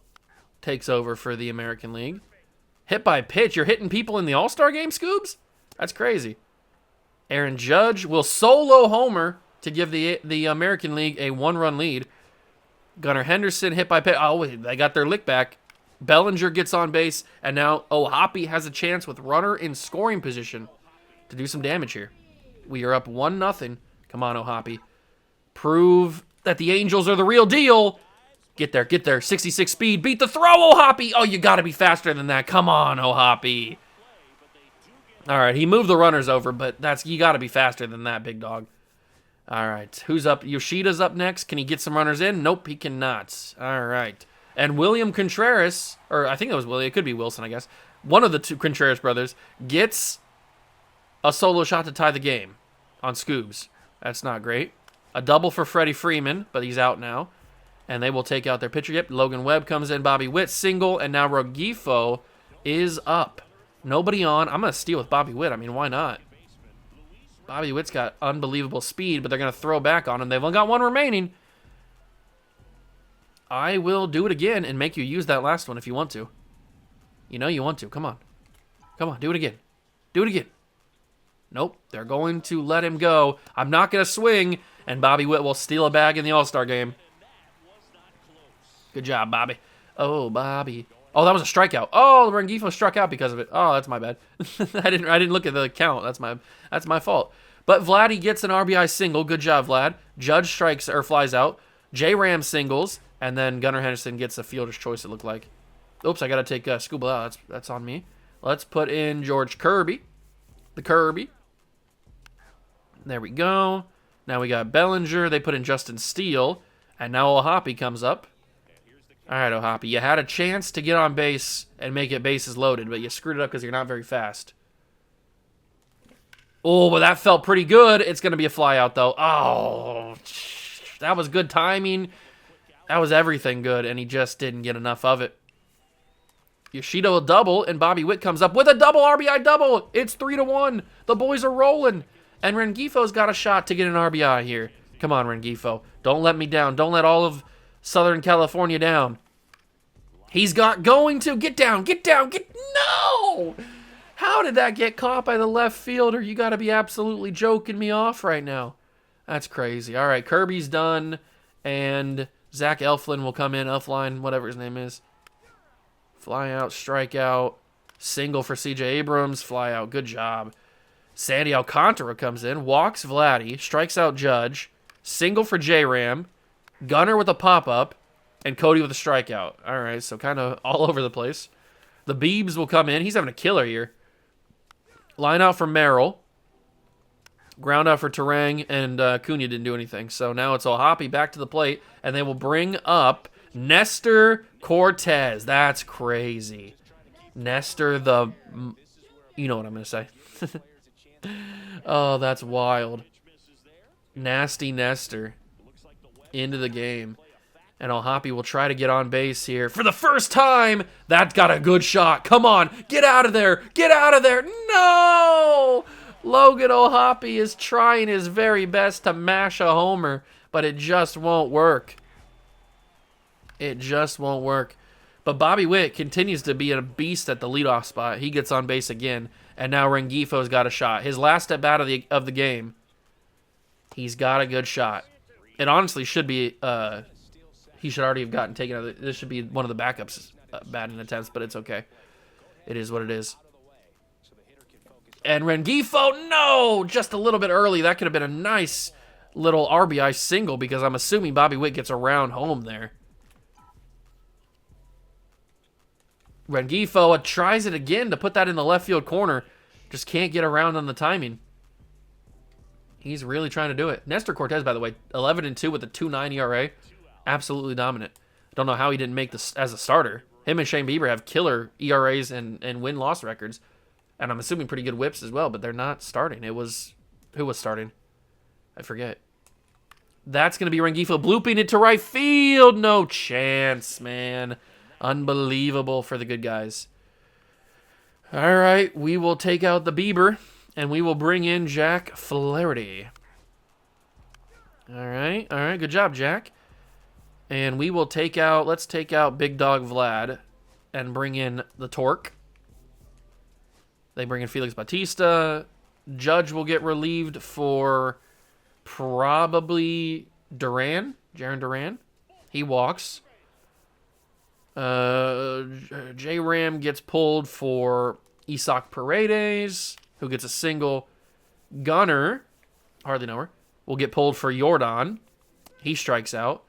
takes over for the American League. Hit by pitch. You're hitting people in the All-Star game, Scoobs? That's crazy. Aaron Judge will solo homer to give the American League a 1-run lead. Gunnar Henderson hit by pitch. Oh, they got their lick back. Bellinger gets on base, and now Ohapi has a chance with runner in scoring position to do some damage here. We are up 1-0. Come on, Ohapi. Prove that the Angels are the real deal. Get there. 66 speed. Beat the throw, Ohapi. Oh, you got to be faster than that. Come on, Ohapi. All right, he moved the runners over, but you got to be faster than that, big dog. All right, who's up? Yoshida's up next. Can he get some runners in? Nope, he cannot. All right. And William Contreras, or I think it was William. It could be Wilson, I guess. One of the 2 Contreras brothers gets a solo shot to tie the game on Scoobs. That's not great. A double for Freddie Freeman, but he's out now. And they will take out their pitcher. Yep, Logan Webb comes in. Bobby Witt single, and now Rengifo is up. Nobody on. I'm going to steal with Bobby Witt. I mean, why not? Bobby Witt's got unbelievable speed, but they're going to throw back on him. They've only got 1 remaining. I will do it again and make you use that last one if you want to. You know you want to. Come on. Come on, do it again. Do it again. Nope, they're going to let him go. I'm not going to swing, and Bobby Witt will steal a bag in the All-Star game. Good job, Bobby. Oh, Bobby. Oh, that was a strikeout. Oh, Rengifo struck out because of it. Oh, that's my bad. I didn't look at the count. That's my fault. But Vladdy gets an RBI single. Good job, Vlad. Judge strikes or flies out. J-Ram singles, and then Gunnar Henderson gets a fielder's choice, it looked like. Oops, I got to take Skubal out. That's on me. Let's put in George Kirby. The Kirby. There we go. Now we got Bellinger. They put in Justin Steele. And now Ohapi comes up. All right, Ohapi. You had a chance to get on base and make it bases loaded, but you screwed it up because you're not very fast. Oh, but that felt pretty good. It's going to be a fly out, though. Oh, that was good timing. That was everything good, and he just didn't get enough of it. Yoshida a double, and Bobby Witt comes up with a double RBI double. It's 3-1. The boys are rolling. And Rengifo's got a shot to get an RBI here. Come on, Rengifo. Don't let me down. Don't let all of Southern California down. He's going to. Get down. No! How did that get caught by the left fielder? You got to be absolutely joking me off right now. That's crazy. All right, Kirby's done, and Zach Elflin will come in. Elfline, whatever his name is. Fly out, strike out. Single for C.J. Abrams. Fly out. Good job. Sandy Alcantara comes in, walks Vladdy, strikes out Judge. Single for J-Ram. Gunner with a pop-up, and Cody with a strikeout. All right, so kind of all over the place. The Beebs will come in. He's having a killer year. Line out for Merrill. Ground out for Terang, and Cunha didn't do anything. So now it's all Hoppy back to the plate, and they will bring up Nestor Cortez. That's crazy. Nestor the... You know what I'm going to say. Oh, that's wild. Nasty Nestor into the game. And Hoppy will try to get on base here. For the first time, that got a good shot. Come on, get out of there. Get out of there. No! Logan O'Hoppy is trying his very best to mash a homer, but it just won't work. It just won't work. But Bobby Witt continues to be a beast at the leadoff spot. He gets on base again, and now Rengifo's got a shot. His last at bat of the game, he's got a good shot. It honestly should be... he should already have gotten taken out. This should be one of the backups batting attempts, but it's okay. It is what it is. And Rengifo, no! Just a little bit early. That could have been a nice little RBI single because I'm assuming Bobby Witt gets around home there. Rengifo tries it again to put that in the left field corner. Just can't get around on the timing. He's really trying to do it. Nestor Cortez, by the way, 11-2 with a 2.9 ERA. Absolutely dominant. Don't know how he didn't make this as a starter. Him and Shane Bieber have killer ERAs and win-loss records. And I'm assuming pretty good whips as well, but they're not starting. It was... Who was starting? I forget. That's going to be Rengifo blooping it to right field. No chance, man. Unbelievable for the good guys. All right, we will take out the Bieber, and we will bring in Jack Flaherty. All right, good job, Jack. And we will take out, let's take out Big Dog Vlad and bring in the Torque. They bring in Felix Bautista. Judge will get relieved for probably Duran, Jaron Duran. He walks. J-Ram gets pulled for Isaac Paredes, who gets a single. Gunner, hardly know her, will get pulled for Jordan. He strikes out.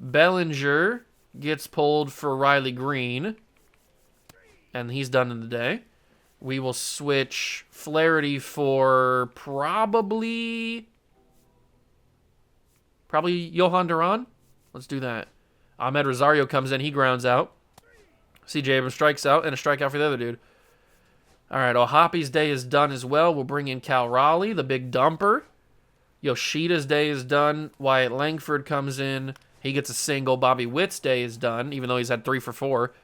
Bellinger gets pulled for Riley Green, and he's done in the day. We will switch Flaherty for probably Johan Duran. Let's do that. Ahmed Rosario comes in. He grounds out. C.J. Abrams strikes out, and a strikeout for the other dude. All right, O'Hoppy's day is done as well. We'll bring in Cal Raleigh, the big dumper. Yoshida's day is done. Wyatt Langford comes in. He gets a single. Bobby Witt's day is done, even though he's had 3 for 4.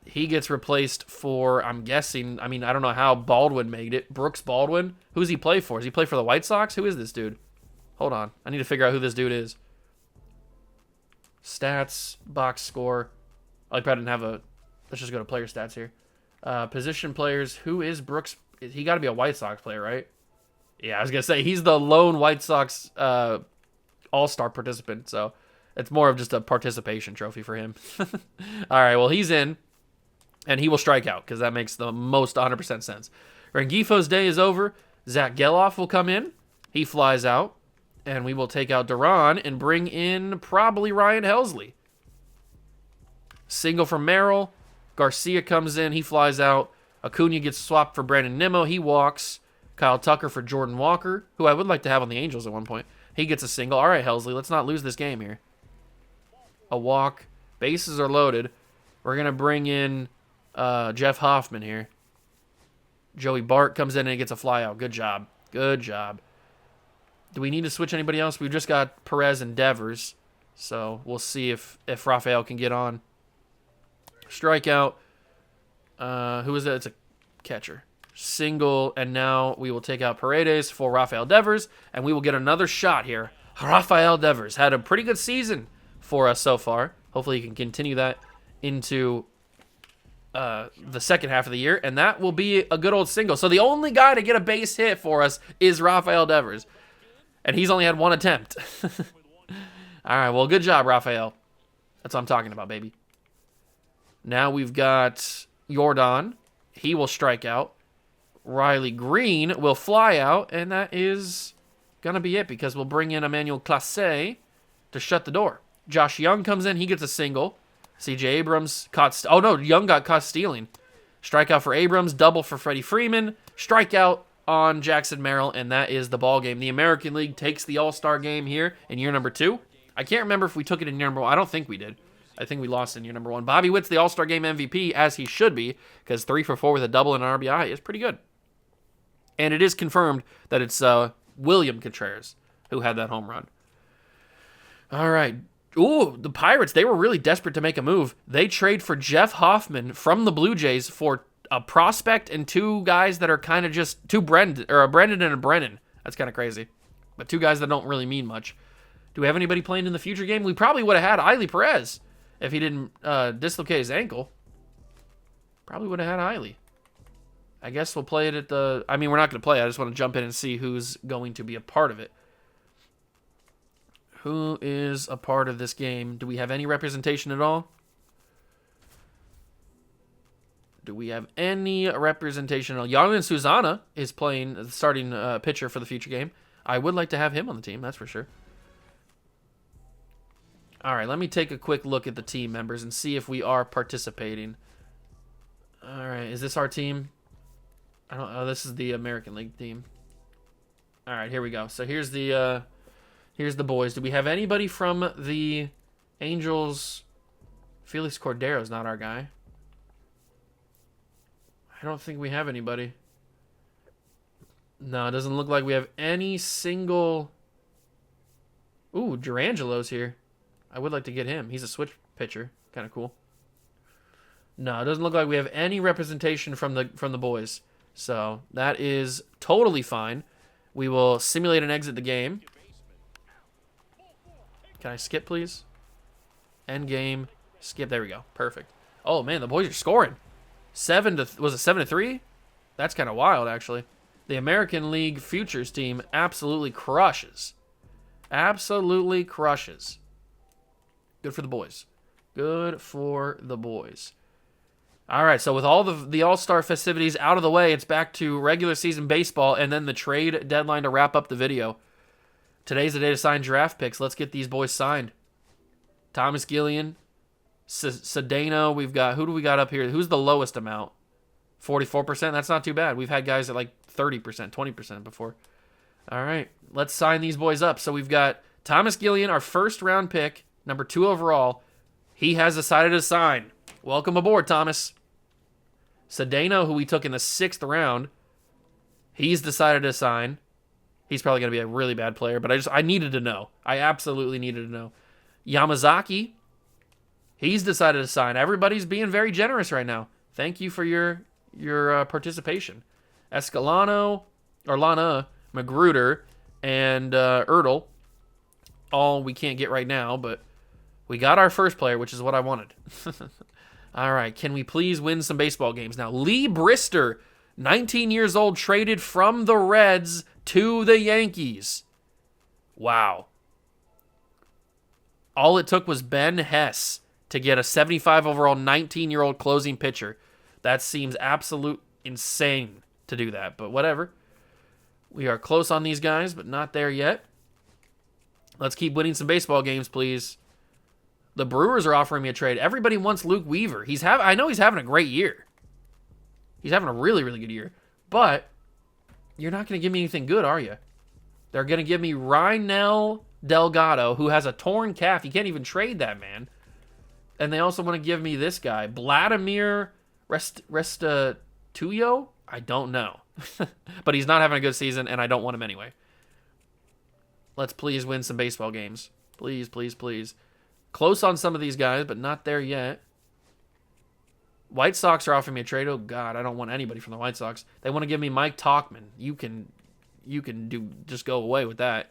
He gets replaced for, I'm guessing, I don't know how Baldwin made it. Brooks Baldwin? Who does he play for? Does he play for the White Sox? Who is this dude? Hold on. I need to figure out who this dude is. Stats, box score. I probably didn't have a... Let's just go to player stats here. Position players. Who is Brooks? He got to be a White Sox player, right? Yeah, I was going to say, he's the lone White Sox all-star participant, so it's more of just a participation trophy for him. All right, well, he's in. And he will strike out because that makes the most 100% sense. Rengifo's day is over. Zach Geloff will come in. He flies out. And we will take out Duran and bring in probably Ryan Helsley. Single from Merrill. Garcia comes in. He flies out. Acuna gets swapped for Brandon Nimmo. He walks. Kyle Tucker for Jordan Walker, who I would like to have on the Angels at one point. He gets a single. All right, Helsley, let's not lose this game here. A walk. Bases are loaded. We're going to bring in... Jeff Hoffman here. Joey Bart comes in and he gets a fly out. Good job. Good job. Do we need to switch anybody else? We've just got Perez and Devers. So we'll see if Rafael can get on. Strikeout. Who is that? It's a catcher. Single, and now we will take out Paredes for Rafael Devers, and we will get another shot here. Rafael Devers had a pretty good season for us so far. Hopefully he can continue that into the second half of the year, and that will be a good old single. So the only guy to get a base hit for us is Rafael Devers, and he's only had one attempt. All right, well, good job, Rafael. That's what I'm talking about, baby. Now we've got Jordan. He will strike out. Riley Green will fly out, and that is going to be it because we'll bring in Emmanuel Clase to shut the door. Josh Young comes in. He gets a single. CJ Abrams caught... Oh, no, Young got caught stealing. Strikeout for Abrams, double for Freddie Freeman, strikeout on Jackson Merrill, and that is the ball game. The American League takes the All-Star game here in year number 2. I can't remember if we took it in year number 1. I don't think we did. I think we lost in year number 1. Bobby Witt's the All-Star game MVP, as he should be, because 3 for 4 with a double and an RBI is pretty good. And it is confirmed that it's William Contreras who had that home run. All right. Ooh, the Pirates, they were really desperate to make a move. They trade for Jeff Hoffman from the Blue Jays for a prospect and 2 guys that are kind of just a Brendan and a Brennan. That's kind of crazy. But 2 guys that don't really mean much. Do we have anybody playing in the future game? We probably would have had Eiley Perez if he didn't dislocate his ankle. Probably would have had Eiley. I guess we'll play it at the... I mean, we're not going to play it. I just want to jump in and see who's going to be a part of it. Who is a part of this game? Do we have any representation at all? Do we have any representation at all? Yarlin Susana is playing the starting pitcher for the future game. I would like to have him on the team, that's for sure. All right, let me take a quick look at the team members and see if we are participating. All right, is this our team? I don't know. This is the American League team. All right, here we go. So here's the boys. Do we have anybody from the Angels? Felix Cordero's not our guy. I don't think we have anybody. No, it doesn't look like we have any single... Ooh, Durangelo's here. I would like to get him. He's a switch pitcher. Kind of cool. No, it doesn't look like we have any representation from the boys. So that is totally fine. We will simulate and exit the game. Can I skip, please? End game. Skip. There we go. Perfect. Oh, man, the boys are scoring. Was it 7-3? That's kind of wild, actually. The American League Futures team absolutely crushes. Absolutely crushes. Good for the boys. Good for the boys. All right, so with all the All-Star festivities out of the way, it's back to regular season baseball and then the trade deadline to wrap up the video. Today's the day to sign draft picks. Let's get these boys signed. Thomas Gillian, Cedeno. We've got, who do we got up here? Who's the lowest amount? 44%? That's not too bad. We've had guys at like 30%, 20% before. All right, let's sign these boys up. So we've got Thomas Gillian, our first round pick, number 2 overall. He has decided to sign. Welcome aboard, Thomas. Cedeno, who we took in the 6th round, he's decided to sign. He's probably going to be a really bad player, but I needed to know. I absolutely needed to know. Yamazaki, he's decided to sign. Everybody's being very generous right now. Thank you for your participation. Escalano, Lana, Magruder, and Ertl. All we can't get right now, but we got our first player, which is what I wanted. All right, can we please win some baseball games now? Lee Brister, 19 years old, traded from the Reds to the Yankees. Wow. All it took was Ben Hess to get a 75 overall 19-year-old closing pitcher. That seems absolute insane to do that, but whatever. We are close on these guys, but not there yet. Let's keep winning some baseball games, please. The Brewers are offering me a trade. Everybody wants Luke Weaver. I know he's having a great year. He's having a really, really good year. But you're not going to give me anything good, are you? They're going to give me Rynel Delgado, who has a torn calf. You can't even trade that man. And they also want to give me this guy, Vladimir Restituyo? I don't know. But he's not having a good season, and I don't want him anyway. Let's please win some baseball games. Please, please, please. Close on some of these guys, but not there yet. White Sox are offering me a trade. Oh, God, I don't want anybody from the White Sox. They want to give me Mike Tauchman. You can just go away with that.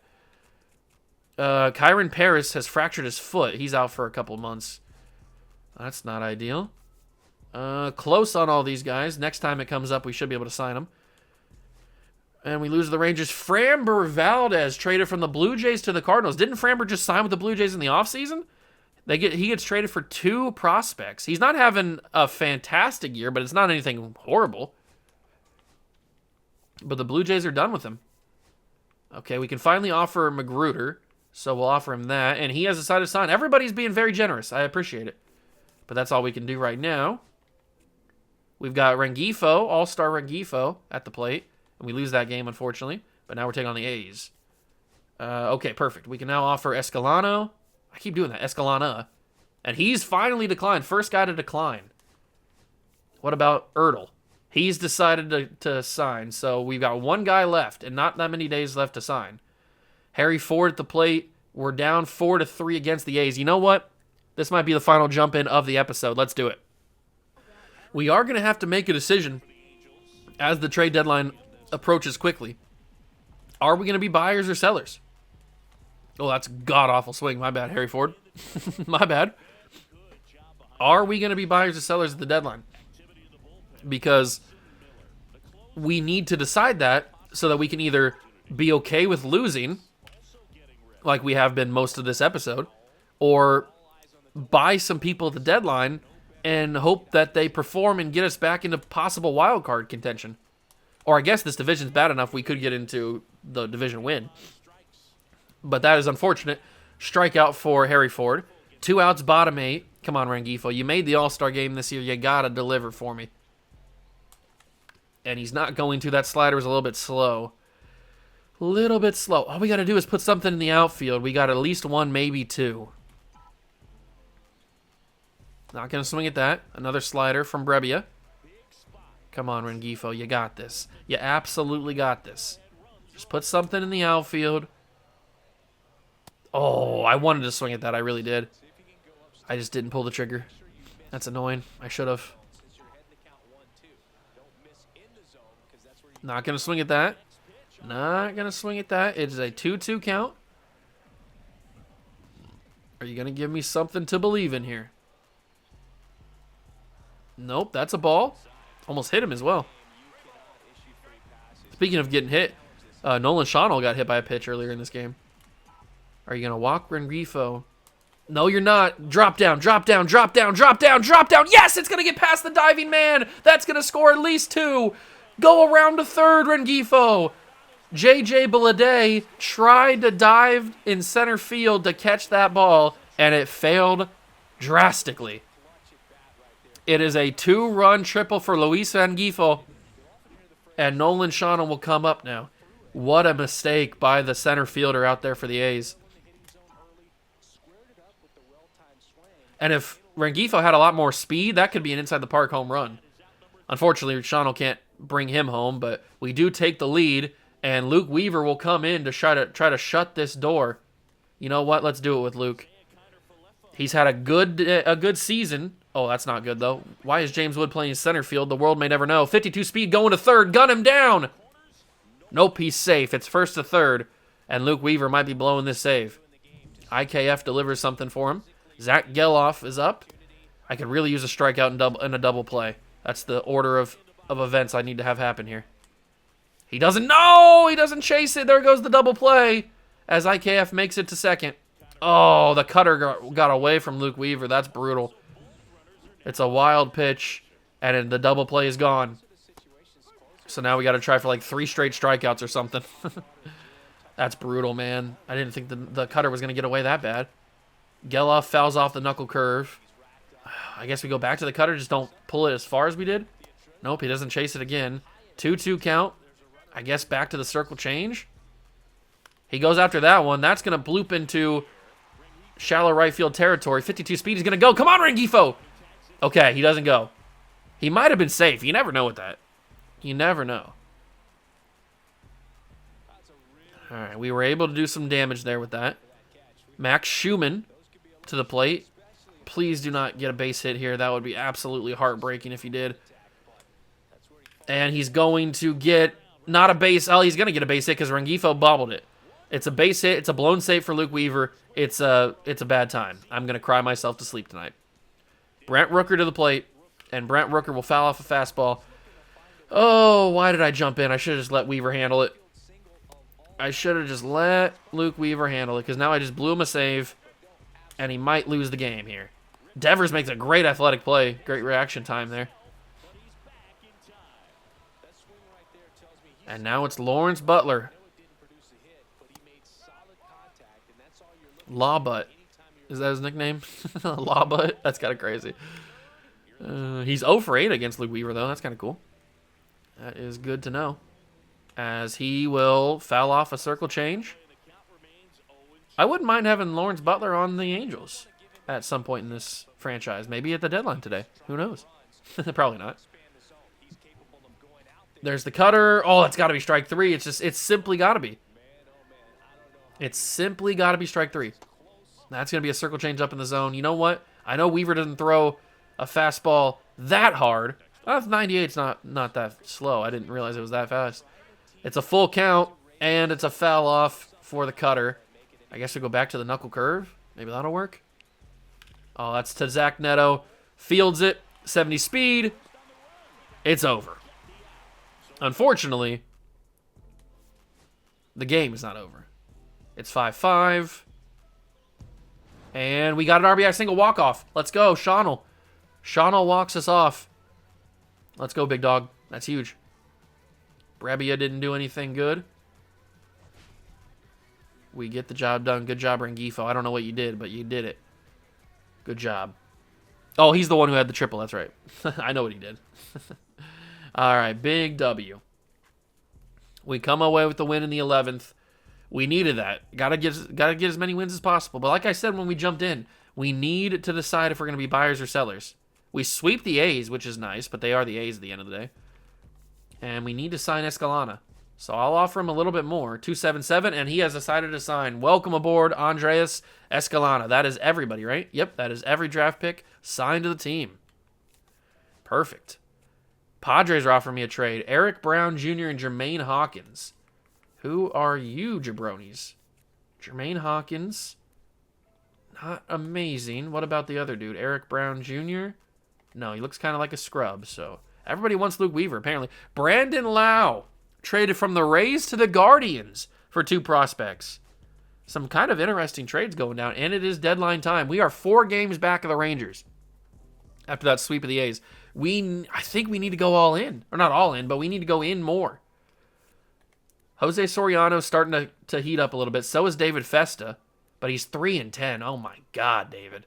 Kyron Paris has fractured his foot. He's out for a couple months. That's not ideal. Close on all these guys. Next time it comes up, we should be able to sign them. And we lose to the Rangers. Framber Valdez traded from the Blue Jays to the Cardinals. Didn't Framber just sign with the Blue Jays in the offseason? He gets traded for 2 prospects. He's not having a fantastic year, but it's not anything horrible. But the Blue Jays are done with him. Okay, we can finally offer Magruder, so we'll offer him that. And he has decided to sign. Everybody's being very generous. I appreciate it. But that's all we can do right now. We've got Rengifo, All-Star Rengifo, at the plate. And we lose that game, unfortunately. But now we're taking on the A's. Okay, perfect. We can now offer Escalano. I keep doing that. Escalana. And he's finally declined. First guy to decline. What about Ertl? He's decided to sign. So we've got 1 guy left and not that many days left to sign. Harry Ford at the plate. We're down 4-3 against the A's. You know what? This might be the final jump in of the episode. Let's do it. We are going to have to make a decision as the trade deadline approaches quickly. Are we going to be buyers or sellers? Oh, that's a god-awful swing. My bad, Harry Ford. My bad. Are we going to be buyers or sellers at the deadline? Because we need to decide that so that we can either be okay with losing, like we have been most of this episode, or buy some people at the deadline and hope that they perform and get us back into possible wild card contention. Or I guess this division's bad enough we could get into the division win. But that is unfortunate. Strikeout for Harry Ford. 2 outs, bottom 8. Come on, Rengifo. You made the All-Star game this year. You got to deliver for me. And he's not going to. That slider is a little bit slow. A little bit slow. All we got to do is put something in the outfield. We got at least 1, maybe 2. Not going to swing at that. Another slider from Brebbia. Come on, Rengifo. You got this. You absolutely got this. Just put something in the outfield. Oh, I wanted to swing at that. I really did. I just didn't pull the trigger. That's annoying. I should have. Not going to swing at that. Not going to swing at that. It is a 2-2 count. Are you going to give me something to believe in here? Nope, that's a ball. Almost hit him as well. Speaking of getting hit, Nolan Schonel got hit by a pitch earlier in this game. Are you going to walk Rengifo? No, you're not. Drop down, drop down, drop down, drop down, drop down. Yes, it's going to get past the diving man. That's going to score at least 2. Go around to third, Rengifo. J.J. Bleday tried to dive in center field to catch that ball, and it failed drastically. It is a 2-run triple for Luis Rengifo, and Nolan Schonel will come up now. What a mistake by the center fielder out there for the A's. And if Rengifo had a lot more speed, that could be an inside-the-park home run. Unfortunately, Schonel can't bring him home, but we do take the lead, and Luke Weaver will come in to try to shut this door. You know what? Let's do it with Luke. He's had a good season. Oh, that's not good, though. Why is James Wood playing center field? The world may never know. 52 speed going to third. Gun him down. Nope, he's safe. It's first to third, and Luke Weaver might be blowing this save. IKF delivers something for him. Zach Geloff is up. I could really use a strikeout in a double play. That's the order of events I need to have happen here. He doesn't. No, he doesn't chase it. There goes the double play as IKF makes it to second. Oh, the cutter got away from Luke Weaver. That's brutal. It's a wild pitch, and the double play is gone. So now we got to try for like 3 straight strikeouts or something. That's brutal, man. I didn't think the cutter was going to get away that bad. Geloff fouls off the knuckle curve. I guess we go back to the cutter, just don't pull it as far as we did. Nope, he doesn't chase it again. 2-2 count. I guess back to the circle change. He goes after that one. That's going to bloop into shallow right field territory. 52 speed is going to go. Come on, Rengifo. Okay, he doesn't go. He might have been safe. You never know with that. You never know. All right, we were able to do some damage there with that. Max Schumann to the plate. Please do not get a base hit here. That would be absolutely heartbreaking if he did. And he's going to get not a base. Oh, he's going to get a base hit because Rengifo bobbled it. It's a base hit. It's a blown save for Luke Weaver. It's a bad time. I'm going to cry myself to sleep tonight. Brent Rooker to the plate. And Brent Rooker will foul off a fastball. Oh, why did I jump in? I should have just let Weaver handle it. I should have just let Luke Weaver handle it because now I just blew him a save. And he might lose the game here. Devers makes a great athletic play. Great reaction time there. And now it's Lawrence Butler. Lawbutt. Is that his nickname? Lawbutt? That's kind of crazy. He's 0 for 8 against Luke Weaver, though. That's kind of cool. That is good to know. As he will foul off a circle change. I wouldn't mind having Lawrence Butler on the Angels at some point in this franchise. Maybe at the deadline today. Who knows? Probably not. There's the cutter. Oh, it's got to be strike 3. It's simply got to be. It's simply got to be strike 3. That's going to be a circle change up in the zone. You know what? I know Weaver doesn't throw a fastball that hard. 98's not that slow. I didn't realize it was that fast. It's a full count, and it's a foul off for the cutter. I guess we'll go back to the knuckle curve. Maybe that'll work. Oh, that's to Zach Neto. Fields it. 70 speed. It's over. Unfortunately, the game is not over. It's 5-5. And we got an RBI single walk-off. Let's go, Shawnnell. Shawnnell walks us off. Let's go, big dog. That's huge. Brebbia didn't do anything good. We get the job done. Good job, Rengifo. I don't know what you did, but you did it. Good job. Oh, he's the one who had the triple. That's right. I know what he did. All right, big W. We come away with the win in the 11th. We needed that. Gotta get as many wins as possible. But like I said when we jumped in, we need to decide if we're going to be buyers or sellers. We sweep the A's, which is nice, but they are the A's at the end of the day. And we need to sign Escalona. So I'll offer him a little bit more, 277, and he has decided to sign. Welcome aboard, Andreas Escalona. That is everybody, right? Yep, that is every draft pick signed to the team. Perfect. Padres are offering me a trade. Eric Brown Jr. and Jermaine Hawkins. Who are you, jabronis? Jermaine Hawkins. Not amazing. What about the other dude? Eric Brown Jr.? No, he looks kind of like a scrub, so... Everybody wants Luke Weaver, apparently. Brandon Lau. Traded from the Rays to the Guardians for 2 prospects. Some kind of interesting trades going down, and it is deadline time. We are 4 games back of the Rangers after that sweep of the A's. I think we need to go all in. Or not all in, but we need to go in more. Jose Soriano's starting to heat up a little bit. So is David Festa, but he's 3-10. Oh, my God, David.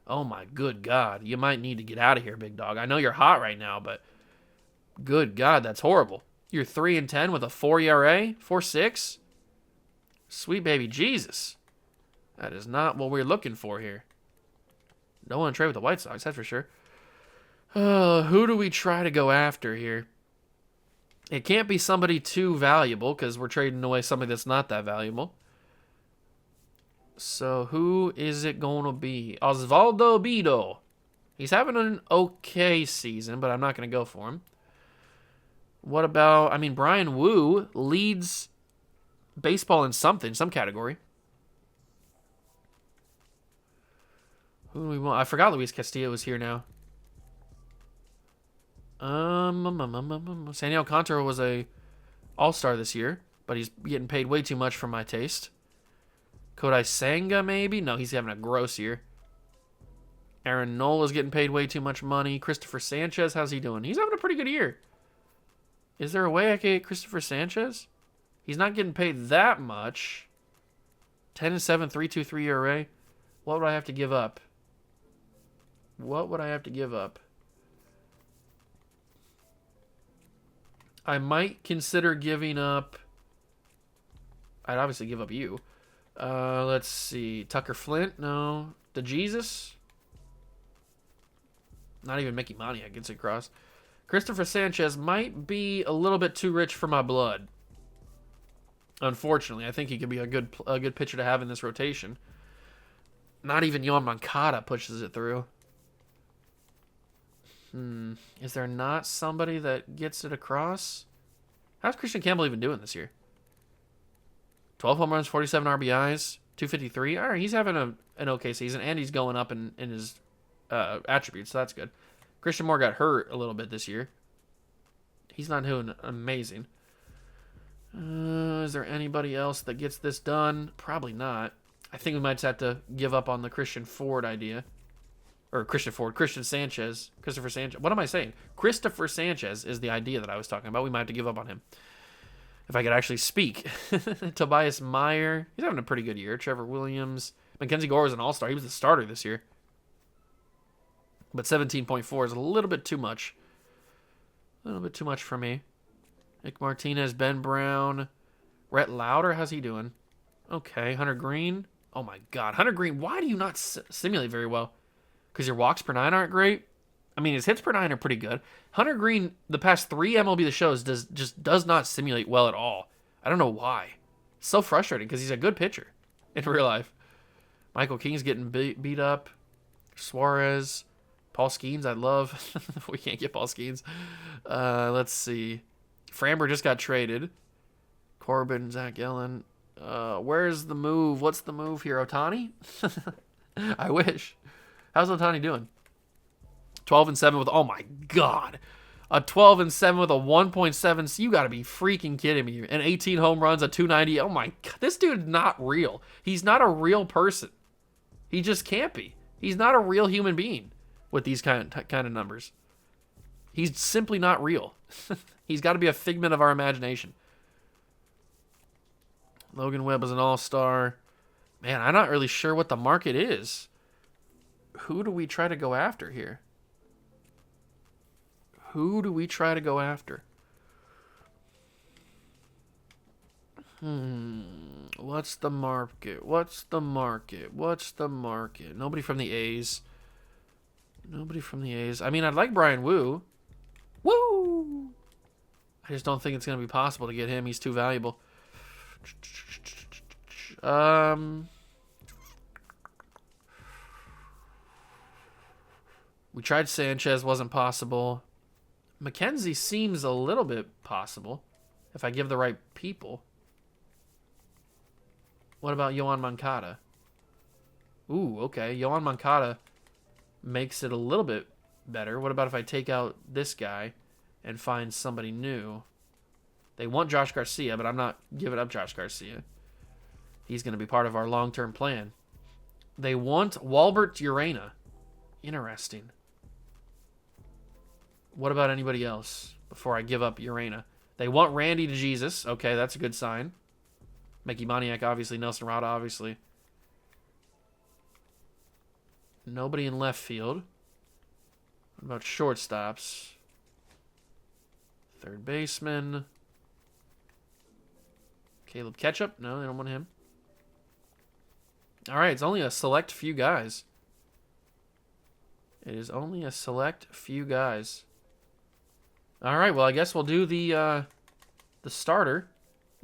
Oh, my good God. You might need to get out of here, big dog. I know you're hot right now, but good God, that's horrible. You're 3-10 with a 4 ERA, 4.6. Sweet baby Jesus. That is not what we're looking for here. Don't want to trade with the White Sox, that's for sure. Who do we try to go after here? It can't be somebody too valuable because we're trading away somebody that's not that valuable. So who is it going to be? Osvaldo Bido. He's having an okay season, but I'm not going to go for him. What about, Brian Wu leads baseball in some category. Who do we want? I forgot Luis Castillo was here now. Sandy Alcantara was a all-star this year, but he's getting paid way too much for my taste. Kodai Senga, maybe? No, he's having a gross year. Aaron Nola's getting paid way too much money. Christopher Sanchez, how's he doing? He's having a pretty good year. Is there a way I can get Christopher Sanchez? He's not getting paid that much. 10-7, 3.23 ERA. What would I have to give up? I might consider giving up... I'd obviously give up you. Let's see. Tucker Flint? No. DeJesus? Not even Mickey Pontiac gets across. Christopher Sanchez might be a little bit too rich for my blood. Unfortunately, I think he could be a good pitcher to have in this rotation. Not even Yohan Moncada pushes it through. Is there not somebody that gets it across? How's Christian Campbell even doing this year? 12 home runs, 47 RBIs, 253. All right, he's having an okay season, and he's going up in his attributes, so that's good. Christian Moore got hurt a little bit this year. He's not doing amazing. Is there anybody else that gets this done? Probably not. I think we might just have to give up on the Christian Ford idea. Or Christian Sanchez. Christopher Sanchez. What am I saying? Christopher Sanchez is the idea that I was talking about. We might have to give up on him. If I could actually speak. Tobias Meyer. He's having a pretty good year. Trevor Williams. Mackenzie Gore was an all-star. He was the starter this year. But 17.4 is a little bit too much. A little bit too much for me. Nick Martinez, Ben Brown. Rhett Lauder, how's he doing? Okay. Hunter Green. Oh my God. Hunter Green, why do you not simulate very well? Because your walks per nine aren't great? I mean, his hits per nine are pretty good. Hunter Green, the past 3 MLB The Shows, does not simulate well at all. I don't know why. It's so frustrating because he's a good pitcher in real life. Michael King's getting beat up. Suarez. Paul Skeens, I love. We can't get Paul Skeens. Let's see. Framber just got traded. Corbin, Zach Ellen. Where's the move? What's the move here? Ohtani? I wish. How's Ohtani doing? 12-7 with, oh my God. A 12-7 with a 1.7. You got to be freaking kidding me. And 18 home runs, a 290. Oh my God. This dude's not real. He's not a real person. He just can't be. He's not a real human being with these kind of numbers. He's simply not real. He's got to be a figment of our imagination. Logan Webb was an all-star. Man, I'm not really sure what the market is. Who do we try to go after here? Who do we try to go after? What's the market? What's the market? What's the market? Nobody from the A's. Nobody from the A's. I mean, I'd like Brian Wu. Woo! I just don't think it's going to be possible to get him. He's too valuable. We tried Sanchez. Wasn't possible. McKenzie seems a little bit possible if I give the right people. What about Yohan Moncada? Ooh, okay. Yohan Moncada makes it a little bit better. What about if I take out this guy and find somebody new? They want Josh Garcia, but I'm not giving up Josh Garcia. He's going to be part of our long-term plan. They want Walbert Urena. Interesting. What about anybody else before I give up Urena? They want Randy DeJesus. Okay, that's a good sign. Mickey Moniak, obviously. Nelson Rada, obviously. Nobody in left field. What about shortstops? Third baseman. Caleb Ketchup? No, they don't want him. All right, it's only a select few guys. It is only a select few guys. All right, well, I guess we'll do the starter,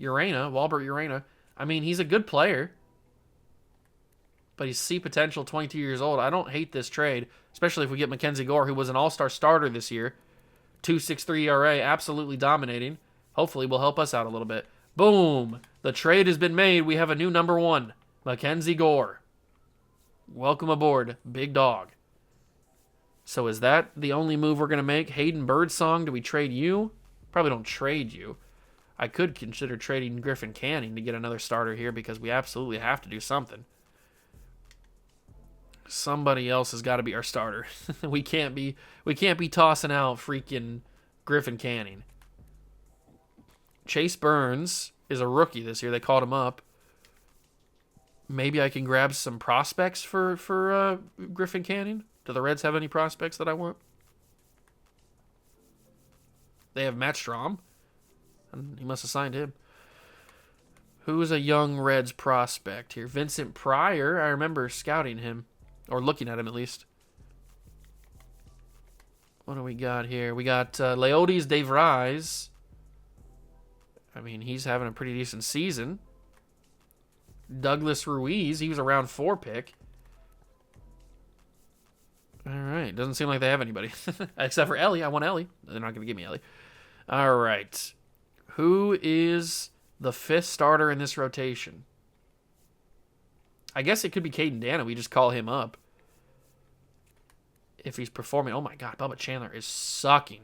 Urena, Walbert Urena. I mean, he's a good player, but he's C potential, 22 years old. I don't hate this trade, especially if we get Mackenzie Gore, who was an all-star starter this year. 2.63 ERA, absolutely dominating. Hopefully will help us out a little bit. Boom! The trade has been made. We have a new number 1, Mackenzie Gore. Welcome aboard, big dog. So is that the only move we're going to make? Hayden Birdsong, do we trade you? Probably don't trade you. I could consider trading Griffin Canning to get another starter here because we absolutely have to do something. Somebody else has got to be our starter. we can't be tossing out freaking Griffin Canning. Chase Burns is a rookie this year. They called him up. Maybe I can grab some prospects for Griffin Canning. Do the Reds have any prospects that I want? They have Matt Strom. He must have signed him. Who's a young Reds prospect here? Vincent Pryor. I remember scouting him. Or looking at him, at least. What do we got here? We got Leodis De Vries. I mean, he's having a pretty decent season. Douglas Ruiz. He was a round 4 pick. All right. Doesn't seem like they have anybody. Except for Ellie. I want Ellie. They're not going to give me Ellie. All right. Who is the 5th starter in this rotation? I guess it could be Caden Dana. We just call him up. If he's performing. Oh, my God. Bubba Chandler is sucking.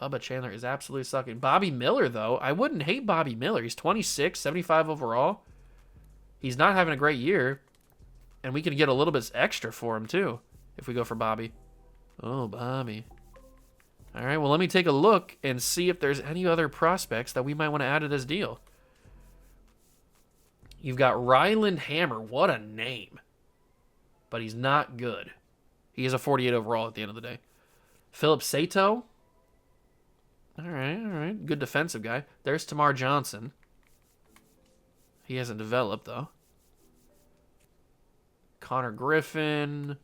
Bubba Chandler is absolutely sucking. Bobby Miller, though. I wouldn't hate Bobby Miller. He's 26, 75 overall. He's not having a great year. And we can get a little bit extra for him, too, if we go for Bobby. Oh, Bobby. All right, well, let me take a look and see if there's any other prospects that we might want to add to this deal. You've got Ryland Hammer. What a name. But he's not good. He is a 48 overall at the end of the day. Philip Sato. All right. Good defensive guy. There's Tamar Johnson. He hasn't developed, though. Connor Griffin.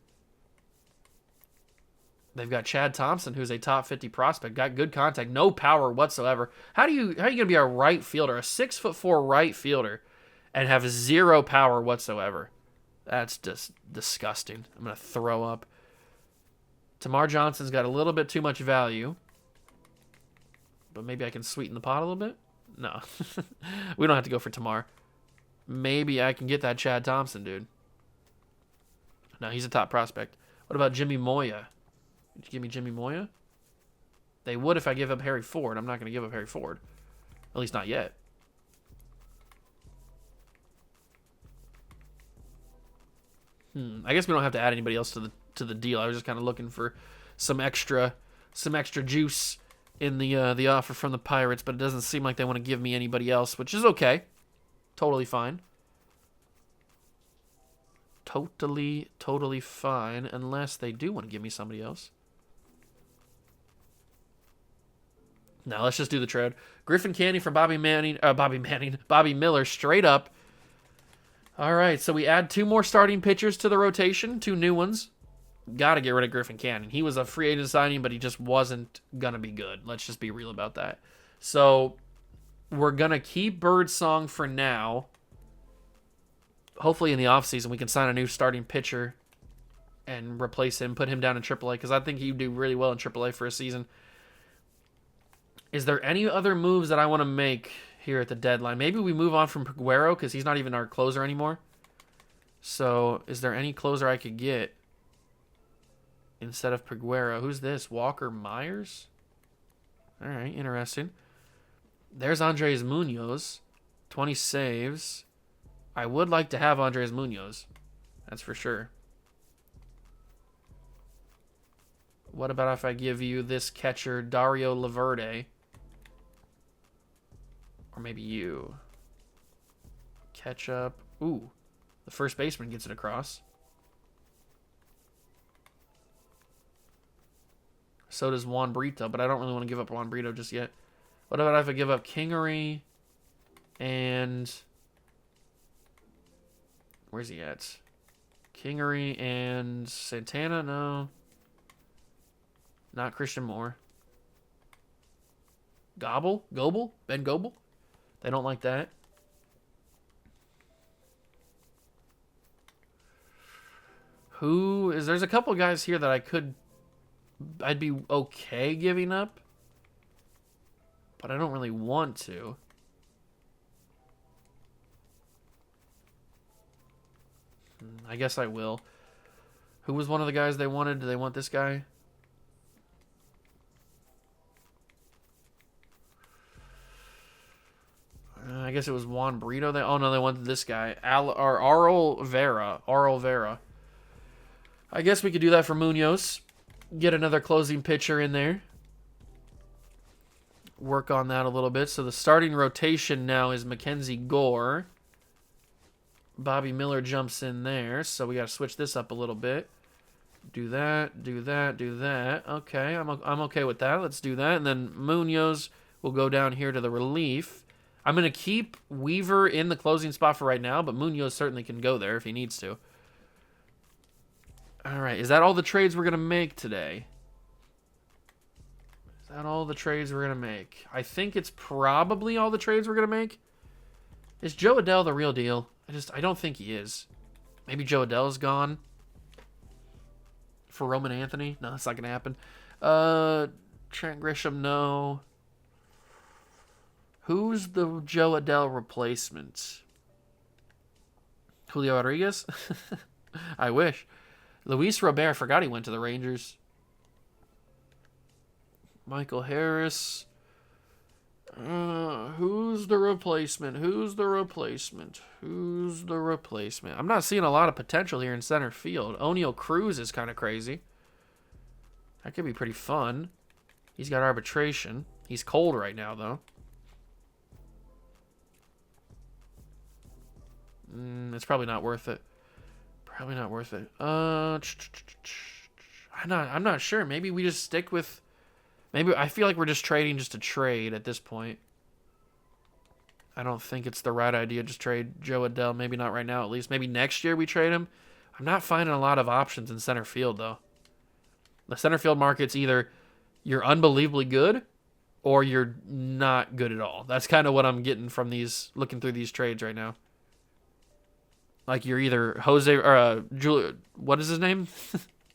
They've got Chad Thompson, who's a top 50 prospect. Got good contact, no power whatsoever. How are you going to be a right fielder, a 6'4" right fielder, and have 0 power whatsoever? That's just disgusting. I'm going to throw up. Tamar Johnson's got a little bit too much value. But maybe I can sweeten the pot a little bit? No. We don't have to go for Tamar. Maybe I can get that Chad Thompson, dude. No, he's a top prospect. What about Jimmy Moya? Would you give me Jimmy Moya? They would if I give up Harry Ford. I'm not going to give up Harry Ford. At least not yet. I guess we don't have to add anybody else to the deal. I was just kind of looking for some extra juice in the offer from the Pirates, but it doesn't seem like they want to give me anybody else, which is okay. Totally fine. Totally fine, unless they do want to give me somebody else. Now let's just do the trade. Griffin Canny from Bobby Miller, straight up. All right, so we add 2 more starting pitchers to the rotation, 2 new ones. Got to get rid of Griffin Cannon. He was a free agent signing, but he just wasn't going to be good. Let's just be real about that. So we're going to keep Birdsong for now. Hopefully in the offseason we can sign a new starting pitcher and replace him, put him down in AAA, because I think he'd do really well in AAA for a season. Is there any other moves that I want to make here at the deadline? Maybe we move on from Peguero because he's not even our closer anymore. So is there any closer I could get instead of Peguero? Who's this? Walker Myers? All right, interesting. There's Andres Munoz. 20 saves. I would like to have Andres Munoz. That's for sure. What about if I give you this catcher, Dario Laverde? Or maybe you. Ketchup. Ooh. The first baseman gets it across. So does Juan Brito, but I don't really want to give up Juan Brito just yet. What about if I give up Kingery and... Where's he at? Kingery and Santana? No. Not Christian Moore. Gobble? Goebel? Ben Goebel? They don't like that. Who is... There's a couple guys here that I'd be okay giving up. But I don't really want to. I guess I will. Who was one of the guys they wanted? Do they want this guy? I guess it was Juan Brito. Oh, no, they wanted this guy. Arl Vera. I guess we could do that for Munoz. Get another closing pitcher in there. Work on that a little bit. So the starting rotation now is Mackenzie Gore. Bobby Miller jumps in there. So we got to switch this up a little bit. Do that. Okay, I'm okay with that. Let's do that. And then Munoz will go down here to the relief. I'm going to keep Weaver in the closing spot for right now, but Munoz certainly can go there if he needs to. All right, is that all the trades we're going to make today? Is that all the trades we're going to make? I think it's probably all the trades we're going to make. Is Joe Adell the real deal? I don't think he is. Maybe Joe Adell is gone. for Roman Anthony. No, that's not going to happen. Trent Grisham, no. Who's the Joe Adele replacement? Julio Rodriguez? I wish. Luis Robert, I forgot he went to the Rangers. Michael Harris. Who's the replacement? I'm not seeing a lot of potential here in center field. O'Neal Cruz is kind of crazy. That could be pretty fun. He's got arbitration. He's cold right now, though. It's probably not worth it. I'm not sure. Maybe we just stick with... Maybe I feel like we're just trading just to trade at this point. I don't think it's the right idea. Just trade Joe Adele. Maybe not right now, at least. Maybe next year we trade him. I'm not finding a lot of options in center field, though. The center field market's either you're unbelievably good or you're not good at all. That's kind of what I'm getting from these, looking through these trades right now. Like you're either Jose or Julio. What is his name?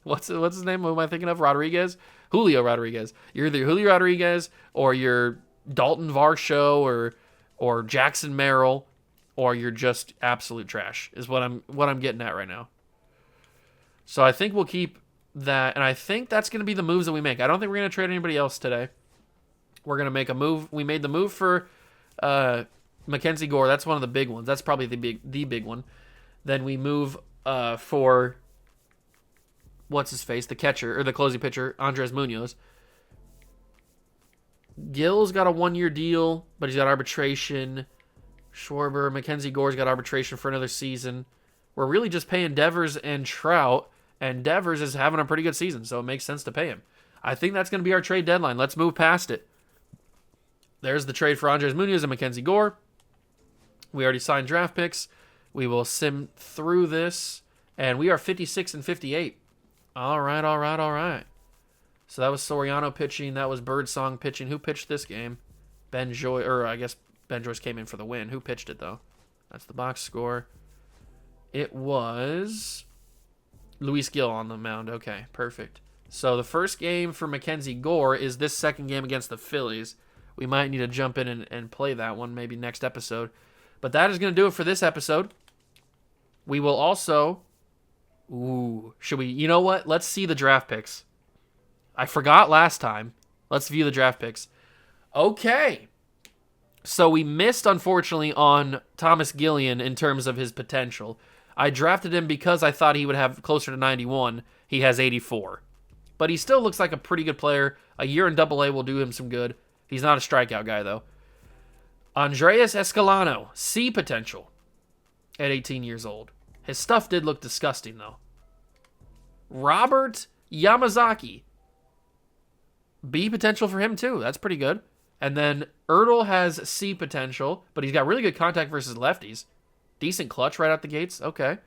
What's his name? What am I thinking of? Julio Rodriguez. You're either Julio Rodriguez or you're Dalton Varsho or Jackson Merrill, or you're just absolute trash. Is what I'm getting at right now. So I think we'll keep that, and I think that's going to be the moves that we make. I don't think we're going to trade anybody else today. We're going to make a move. We made the move for Mackenzie Gore. That's one of the big ones. That's probably the big one. Then we move for what's his face, the catcher or the closing pitcher, Andres Munoz. Gill's got a 1-year deal, but he's got arbitration. Schwarber, Mackenzie Gore's got arbitration for another season. We're really just paying Devers and Trout, and Devers is having a pretty good season, so it makes sense to pay him. I think that's going to be our trade deadline. Let's move past it. There's the trade for Andres Munoz and Mackenzie Gore. We already signed draft picks. We will sim through this, and we are 56 and 58. All right. So that was Soriano pitching. That was Birdsong pitching. Who pitched this game? Ben Joyce, or I guess Ben Joyce came in for the win. Who pitched it, though? That's the box score. It was Luis Gil on the mound. Okay, perfect. So the first game for Mackenzie Gore is this second game against the Phillies. We might need to jump in and play that one maybe next episode. But that is going to do it for this episode. We will also... should we... You know what? Let's see the draft picks. I forgot last time. Let's view the draft picks. Okay. So we missed, unfortunately, on Thomas Gillian in terms of his potential. I drafted him because I thought he would have closer to 91. He has 84. But he still looks like a pretty good player. A year in AA will do him some good. He's not a strikeout guy, though. Andreas Escalano, C potential at 18 years old. His stuff did look disgusting, though. Robert Yamazaki, B potential for him, too. That's pretty good. And then Ertl has C potential, but he's got really good contact versus lefties. Decent clutch right out the gates. Okay.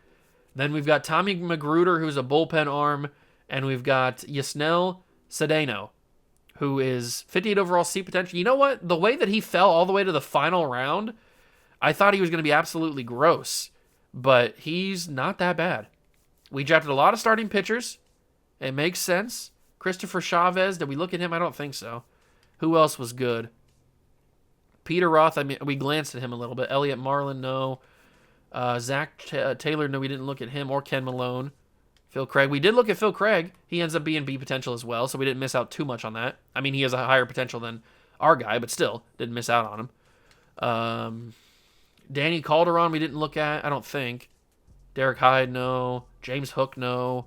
Then we've got Tommy Magruder, who's a bullpen arm, and we've got Yasnel Cedeno, who is 58 overall C potential. You know what? The way that he fell all the way to the final round, I thought he was going to be absolutely gross, but he's not that bad. We drafted a lot of starting pitchers. It makes sense. Christopher Chavez, did we look at him? I don't think so. Who else was good? Peter Roth, I mean, we glanced at him a little bit. Elliot Marlin, no. Zach Taylor, no, we didn't look at him, or Ken Malone. Phil Craig, we did look at Phil Craig. He ends up being B potential as well, so we didn't miss out too much on that. I mean, he has a higher potential than our guy, but still, didn't miss out on him. Danny Calderon, we didn't look at, I don't think. Derek Hyde, no. James Hook, no.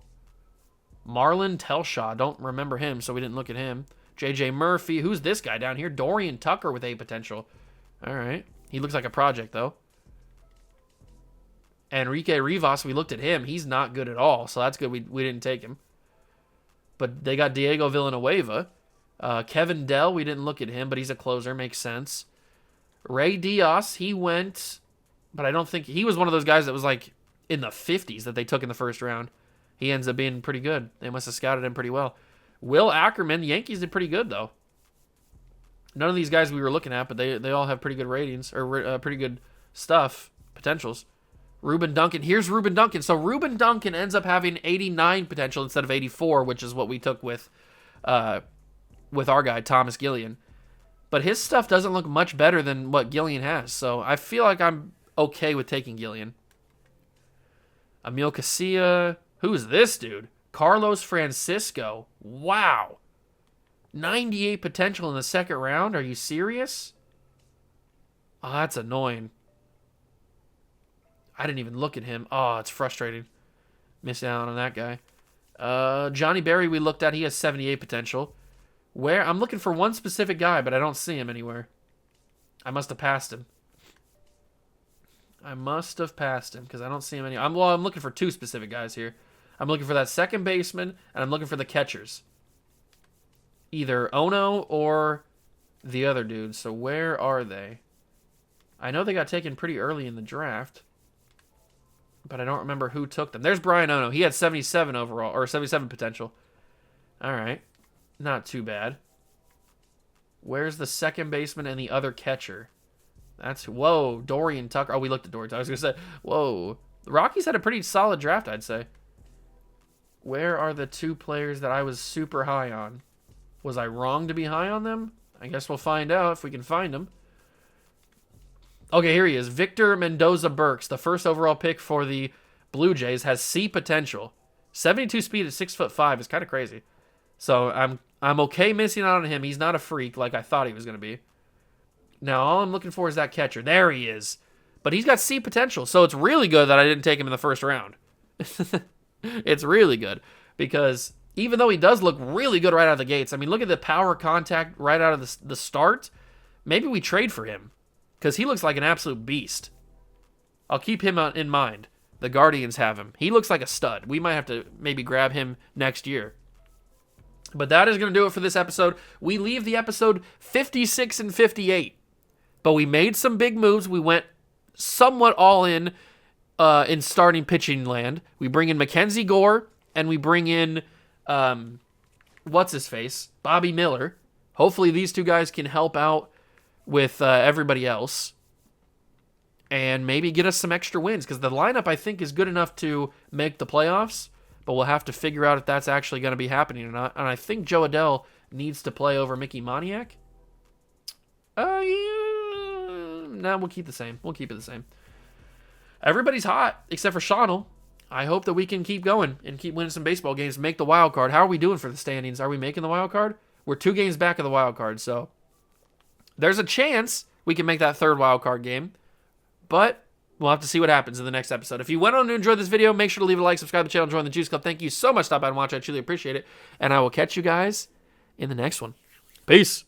Marlon Telshaw, don't remember him, so we didn't look at him. J.J. Murphy, who's this guy down here? Dorian Tucker with A potential. All right. He looks like a project, though. Enrique Rivas, we looked at him. He's not good at all, so that's good. We didn't take him. But they got Diego Villanueva. Kevin Dell, we didn't look at him, but he's a closer. Makes sense. Ray Diaz, he went, but I don't think... He was one of those guys that was like in the 50s that they took in the first round. He ends up being pretty good. They must have scouted him pretty well. Will Ackerman, the Yankees did pretty good, though. None of these guys we were looking at, but they all have pretty good ratings, or pretty good stuff, potentials. Reuben Duncan. Here's Reuben Duncan. So Reuben Duncan ends up having 89 potential instead of 84, which is what we took with our guy, Thomas Gillian. But his stuff doesn't look much better than what Gillian has. So I feel like I'm okay with taking Gillian. Emil Casilla. Who's this dude? Carlos Francisco. Wow. 98 potential in the second round. Are you serious? Oh, that's annoying. I didn't even look at him. Oh, it's frustrating. Missing out on that guy. Johnny Berry we looked at. He has 78 potential. Where? I'm looking for one specific guy, but I don't see him anywhere. I must have passed him. Because I don't see him anywhere. I'm looking for two specific guys here. I'm looking for that second baseman, and I'm looking for the catchers. Either Ono or the other dude. So where are they? I know they got taken pretty early in the draft, but I don't remember who took them. There's Brian Ono. He had 77 overall, or 77 potential. All right. Not too bad. Where's the second baseman and the other catcher? Whoa, Dorian Tucker. Oh, we looked at Dorian Tucker. I was going to say, whoa. The Rockies had a pretty solid draft, I'd say. Where are the two players that I was super high on? Was I wrong to be high on them? I guess we'll find out if we can find them. Okay, here he is. Victor Mendoza-Burks, the first overall pick for the Blue Jays, has C potential. 72 speed at 6'5" is kind of crazy. So I'm okay missing out on him. He's not a freak like I thought he was going to be. Now, all I'm looking for is that catcher. There he is. But he's got C potential, so it's really good that I didn't take him in the first round. It's really good because even though he does look really good right out of the gates, I mean, look at the power contact right out of the start. Maybe we trade for him because he looks like an absolute beast. I'll keep him in mind. The Guardians have him. He looks like a stud. We might have to maybe grab him next year. But that is going to do it for this episode. We leave the episode 56 and 58. But we made some big moves. We went somewhat all in starting pitching land. We bring in Mackenzie Gore, and we bring in, what's-his-face? Bobby Miller. Hopefully these two guys can help out with everybody else. And maybe get us some extra wins. Because the lineup, I think, is good enough to make the playoffs. But we'll have to figure out if that's actually going to be happening or not. And I think Joe Adell needs to play over Mickey Moniak. Yeah. We'll keep the same. We'll keep it the same. Everybody's hot except for Shonel. I hope that we can keep going and keep winning some baseball games, make the wild card. How are we doing for the standings? Are we making the wild card? We're 2 games back of the wild card, so there's a chance we can make that third wild card game. But we'll have to see what happens in the next episode. If you went on to enjoy this video, make sure to leave a like, subscribe to the channel, join the Juice Club. Thank you so much for stopping by and watching. I truly appreciate it. And I will catch you guys in the next one. Peace.